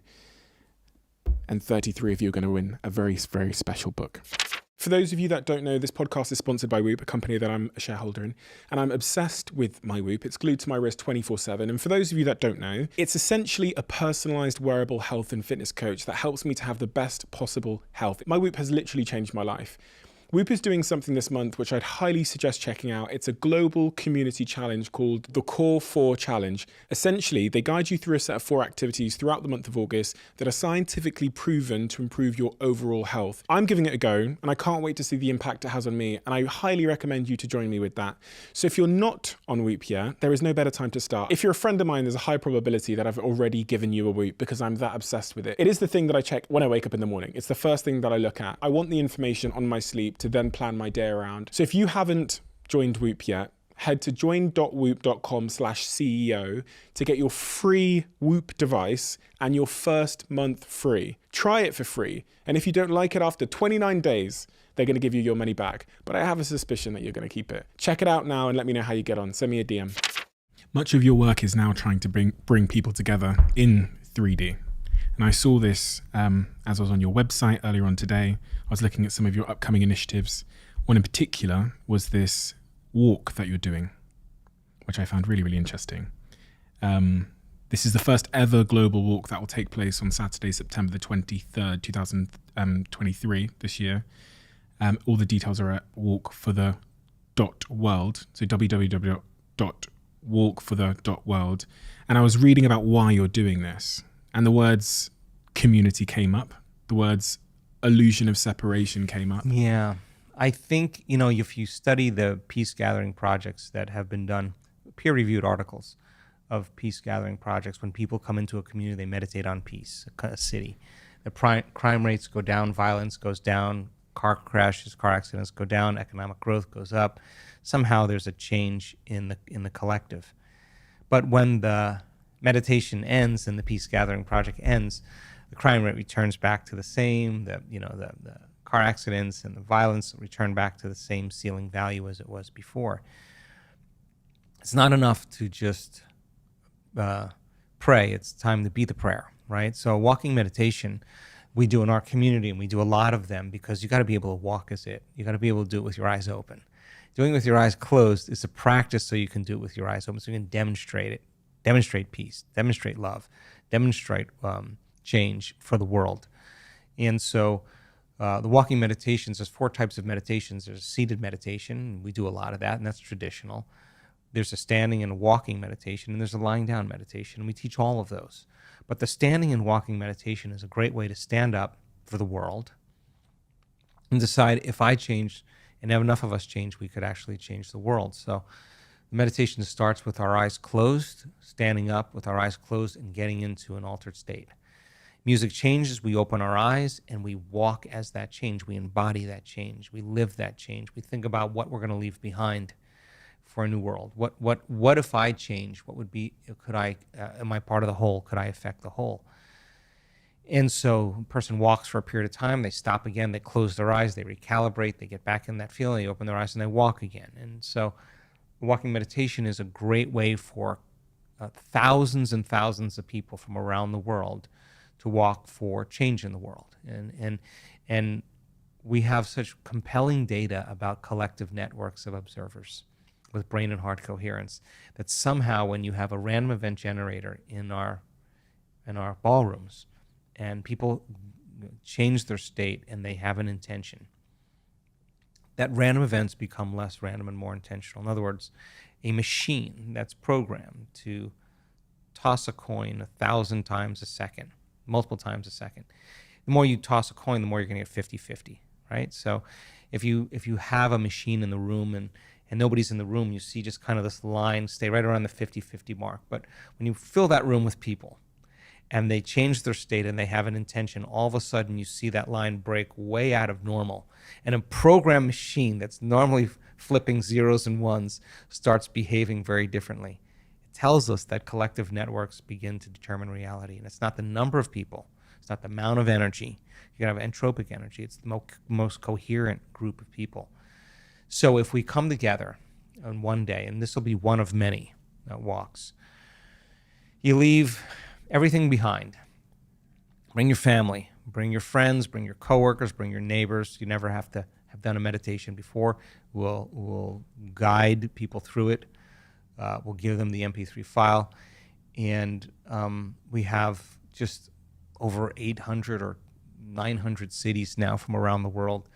and 33 of you are going to win a very, very special book. For those of you that don't know, this podcast is sponsored by Whoop, a company that I'm a shareholder in, and I'm obsessed with my Whoop. It's glued to my wrist 24/7. And for those of you that don't know, it's essentially a personalized wearable health and fitness coach that helps me to have the best possible health. My Whoop has literally changed my life. Whoop is doing something this month which I'd highly suggest checking out. It's a global community challenge called the Core 4 Challenge. Essentially, they guide you through a set of 4 activities throughout the month of August that are scientifically proven to improve your overall health. I'm giving it a go, and I can't wait to see the impact it has on me, and I highly recommend you to join me with that. So if you're not on Whoop yet, there is no better time to start. If you're a friend of mine, there's a high probability that I've already given you a Whoop because I'm that obsessed with it. It is the thing that I check when I wake up in the morning. It's the first thing that I look at. I want the information on my sleep to then plan my day around. So if you haven't joined Whoop yet, head to join.whoop.com/CEO to get your free Whoop device and your first month free. Try it for free. And if you don't like it after 29 days, they're going to give you your money back. But I have a suspicion that you're going to keep it. Check it out now and let me know how you get on. Send me a DM. Much of your work is now trying to bring people together in 3D. And I saw this as I was on your website earlier on today. I was looking at some of your upcoming initiatives. One in particular was this walk that you're doing, which I found really, really interesting. This is the first ever global walk that will take place on Saturday, September the 23rd, 2023, this year. All the details are at walkforthe.world, so www.walkforthe.world. And I was reading about why you're doing this. And the words community came up. The words illusion of separation came up. Yeah. I think, if you study the peace gathering projects that have been done, peer-reviewed articles of peace gathering projects, when people come into a community, they meditate on peace, a city. The crime rates go down, violence goes down, car crashes, car accidents go down, economic growth goes up. Somehow there's a change in the collective. But when the meditation ends and the peace gathering project ends, the crime rate returns back to the same. The car accidents and the violence return back to the same ceiling value as it was before. It's not enough to just pray. It's time to be the prayer, right? So walking meditation we do in our community, and we do a lot of them because you got to be able to walk as it. You got to be able to do it with your eyes open. Doing it with your eyes closed is a practice so you can do it with your eyes open, so you can demonstrate it. Demonstrate peace, demonstrate love, demonstrate change for the world. And so the walking meditations, there's 4 types of meditations. There's a seated meditation. We do a lot of that, and that's traditional. There's a standing and a walking meditation, and there's a lying down meditation. And we teach all of those. But the standing and walking meditation is a great way to stand up for the world and decide if I change and have enough of us change, we could actually change the world. So the meditation starts with our eyes closed, standing up with our eyes closed and getting into an altered state. Music changes, we open our eyes and we walk as that change. We embody that change. We live that change. We think about what we're going to leave behind for a new world. What if I change? What would be, am I part of the whole? Could I affect the whole? And so a person walks for a period of time, they stop again, they close their eyes, they recalibrate, they get back in that feeling, they open their eyes and they walk again. And so walking meditation is a great way for thousands and thousands of people from around the world to walk for change in the world. And we have such compelling data about collective networks of observers. with brain and heart coherence, that somehow when you have a random event generator in our ballrooms and people change their state and they have an intention, that random events become less random and more intentional. In other words, a machine that's programmed to toss a coin 1,000 times a second, multiple times a second. The more you toss a coin, the more you're going to get 50-50, right? So if you have a machine in the room and nobody's in the room, you see just kind of this line stay right around the 50-50 mark. But when you fill that room with people and they change their state and they have an intention, all of a sudden you see that line break way out of normal. And a programmed machine that's normally flipping zeros and ones starts behaving very differently. It tells us that collective networks begin to determine reality. And it's not the number of people. It's not the amount of energy. You can have entropic energy. It's the most coherent group of people. So if we come together on one day, and this will be one of many walks, you leave everything behind. Bring your family, bring your friends, bring your coworkers, bring your neighbors. You never have to have done a meditation before. We'll guide people through it. We'll give them the MP3 file. And we have just over 800 or 900 cities now from around the world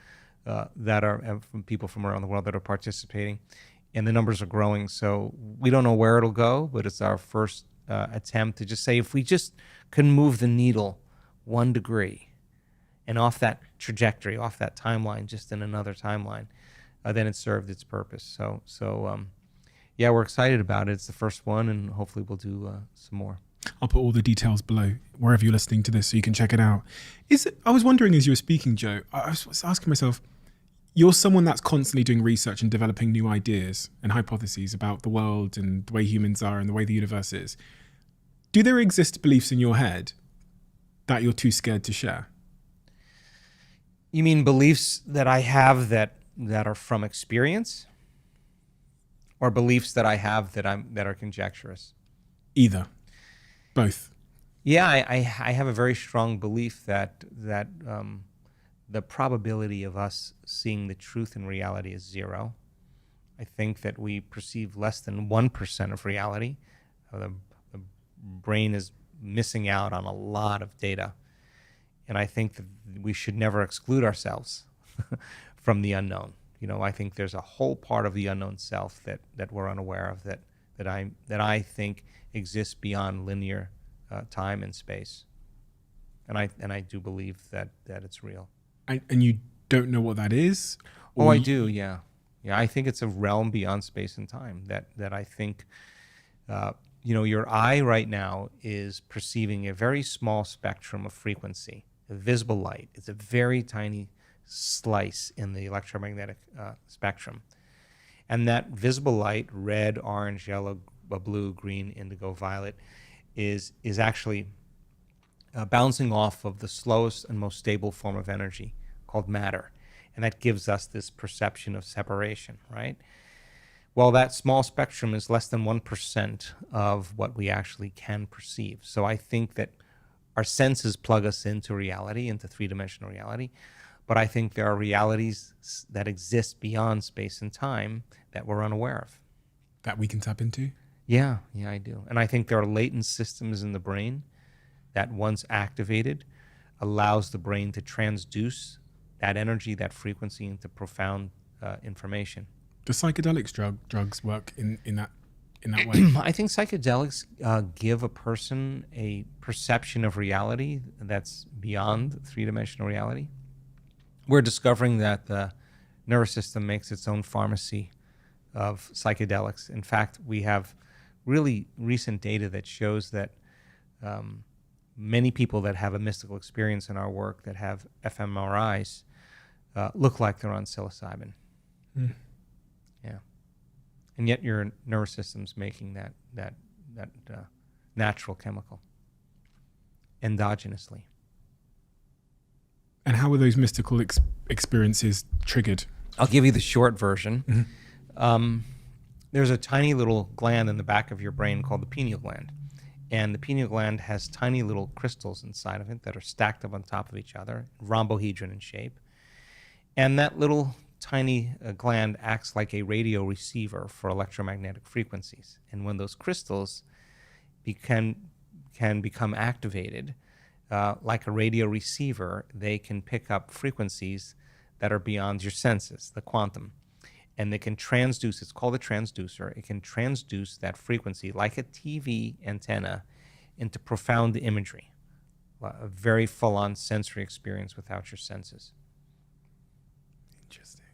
that are from people from around the world that are participating. And the numbers are growing. So we don't know where it'll go, but it's our first attempt to just say, if we just can move the needle 1 degree and off that trajectory, off that timeline, just in another timeline, then it served its purpose. So yeah, we're excited about it. It's the first one, and hopefully we'll do some more. I'll put all the details below wherever you're listening to this so you can check it out. I was wondering as you were speaking, Joe, I was asking myself, you're someone that's constantly doing research and developing new ideas and hypotheses about the world and the way humans are and the way the universe is. Do there exist beliefs in your head that you're too scared to share? You mean beliefs that I have that are from experience, or beliefs that I have that are conjecturous? Either. Both. Yeah, I have a very strong belief that the probability of us seeing the truth in reality is zero. I think that we perceive less than 1% of reality. The brain is missing out on a lot of data. And I think that we should never exclude ourselves from the unknown. You know, I think there's a whole part of the unknown self that we're unaware of that I think exists beyond linear time and space. And I do believe that it's real. And you don't know what that is? Oh, I do, yeah. Yeah, I think it's a realm beyond space and time that I think, your eye right now is perceiving a very small spectrum of frequency, a visible light. It's a very tiny slice in the electromagnetic spectrum. And that visible light, red, orange, yellow, blue, green, indigo, violet, is actually bouncing off of the slowest and most stable form of energy called matter. And that gives us this perception of separation, right? Well, that small spectrum is less than 1% of what we actually can perceive. So I think that our senses plug us into reality, into three-dimensional reality. But I think there are realities that exist beyond space and time that we're unaware of. That we can tap into? Yeah, I do. And I think there are latent systems in the brain that once activated allows the brain to transduce that energy, that frequency into profound information. Do psychedelics drugs work in that way? I think psychedelics give a person a perception of reality that's beyond three-dimensional reality. We're discovering that the nervous system makes its own pharmacy of psychedelics. In fact, we have really recent data that shows that many people that have a mystical experience in our work that have fMRIs look like they're on psilocybin. Mm. Yeah. And yet your nervous system's making that natural chemical endogenously. And how are those mystical experiences triggered? I'll give you the short version. Mm-hmm. There's a tiny little gland in the back of your brain called the pineal gland. And the pineal gland has tiny little crystals inside of it that are stacked up on top of each other, rhombohedron in shape. And that little tiny gland acts like a radio receiver for electromagnetic frequencies. And when those crystals can become activated, like a radio receiver, they can pick up frequencies that are beyond your senses, the quantum. And they can transduce, it's called a transducer, it can transduce that frequency like a TV antenna into profound imagery, a very full-on sensory experience without your senses. Interesting.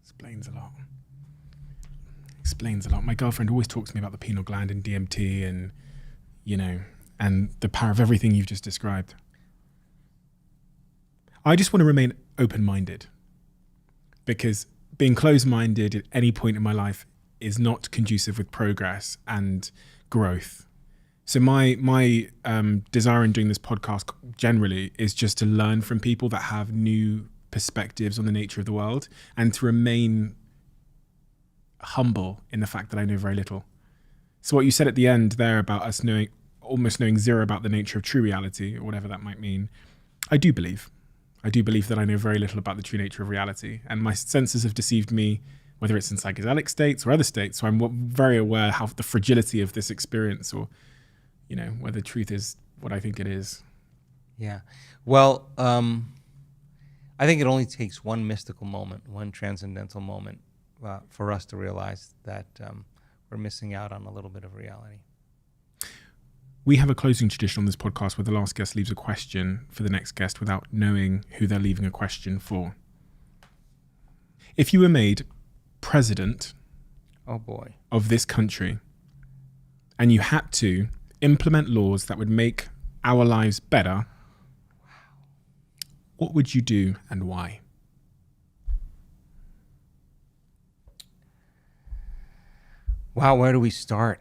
Explains a lot. Explains a lot. My girlfriend always talks to me about the pineal gland and DMT and, and the power of everything you've just described. I just want to remain open-minded, because being closed-minded at any point in my life is not conducive with progress and growth. So my desire in doing this podcast generally is just to learn from people that have new perspectives on the nature of the world, and to remain humble in the fact that I know very little. So what you said at the end there about us almost knowing zero about the nature of true reality, or whatever that might mean, I do believe that I know very little about the true nature of reality, and my senses have deceived me, whether it's in psychedelic states or other states. So I'm very aware how the fragility of this experience, or whether truth is what I think it is. Yeah. Well, I think it only takes one mystical moment, one transcendental moment, for us to realize that we're missing out on a little bit of reality. We have a closing tradition on this podcast where the last guest leaves a question for the next guest without knowing who they're leaving a question for. If you were made president of this country, and you had to implement laws that would make our lives better, what would you do and why? Wow, where do we start?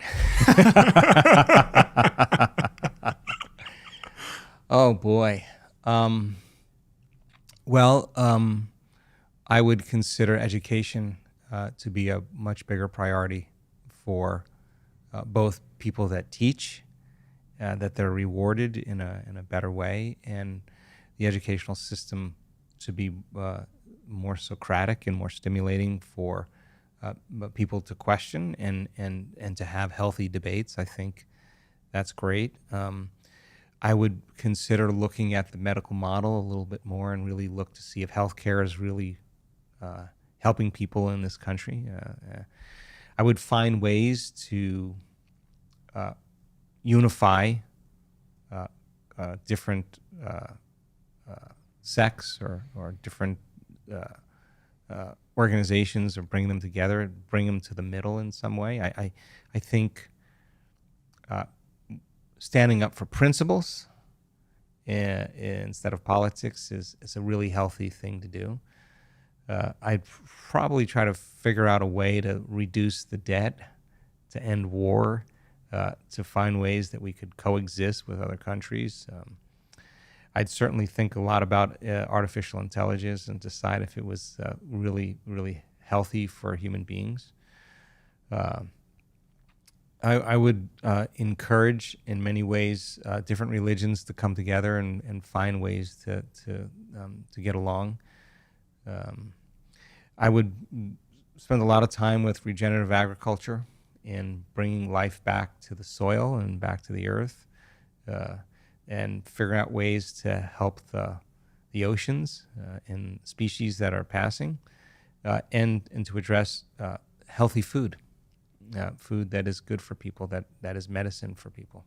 Oh, boy. I would consider education to be a much bigger priority for both people that teach, that they're rewarded in a better way, and the educational system to be more Socratic and more stimulating for people to question and to have healthy debates. I think that's great. I would consider looking at the medical model a little bit more and really look to see if healthcare is really helping people in this country. I would find ways to unify different sects or different organizations, or bring them together, bring them to the middle in some way. I think standing up for principles instead of politics is a really healthy thing to do. I'd probably try to figure out a way to reduce the debt, to end war, to find ways that we could coexist with other countries. I'd certainly think a lot about artificial intelligence and decide if it was really, really healthy for human beings. I would encourage, in many ways, different religions to come together and find ways to get along. I would spend a lot of time with regenerative agriculture and bringing life back to the soil and back to the earth, and figuring out ways to help the oceans and species that are passing, and to address healthy food. Food that is good for people, that is medicine for people.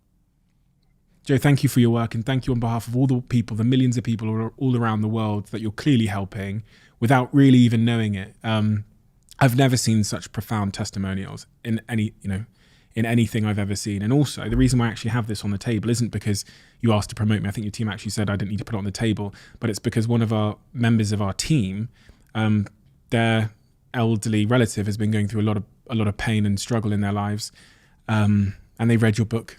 Joe, thank you for your work, and thank you on behalf of all the people, the millions of people all around the world that you're clearly helping without really even knowing it. I've never seen such profound testimonials in anything I've ever seen. And also, the reason why I actually have this on the table isn't because you asked to promote me. I think your team actually said I didn't need to put it on the table, but it's because one of our members of our team, their elderly relative has been going through a lot of pain and struggle in their lives, and they read your book,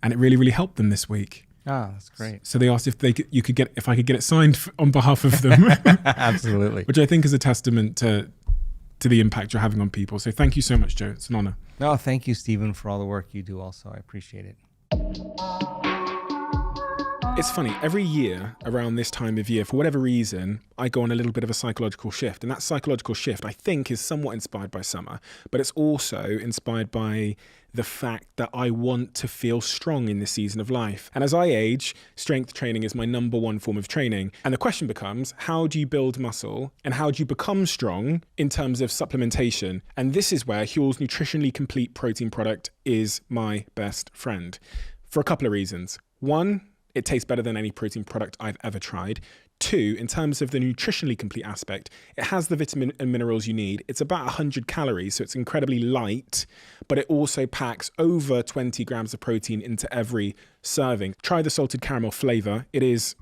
and it really, really helped them this week. Ah, that's great. So they asked if I could get it signed on behalf of them. Absolutely. Which I think is a testament to the impact you're having on people. So thank you so much, Joe. It's an honor. No, thank you, Stephen, for all the work you do also. I appreciate it. It's funny, every year around this time of year, for whatever reason, I go on a little bit of a psychological shift. And that psychological shift, I think, is somewhat inspired by summer, but it's also inspired by the fact that I want to feel strong in this season of life. And as I age, strength training is my number one form of training. And the question becomes, how do you build muscle and how do you become strong in terms of supplementation? And this is where Huel's nutritionally complete protein product is my best friend for a couple of reasons. One, it tastes better than any protein product I've ever tried. Two, in terms of the nutritionally complete aspect, it has the vitamin and minerals you need. It's about 100 calories, so it's incredibly light, but it also packs over 20 grams of protein into every serving. Try the salted caramel flavor. It is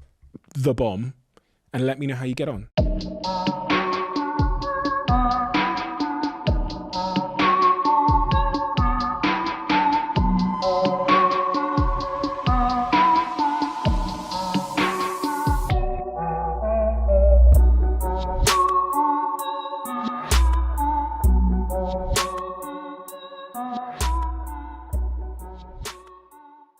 the bomb, and let me know how you get on.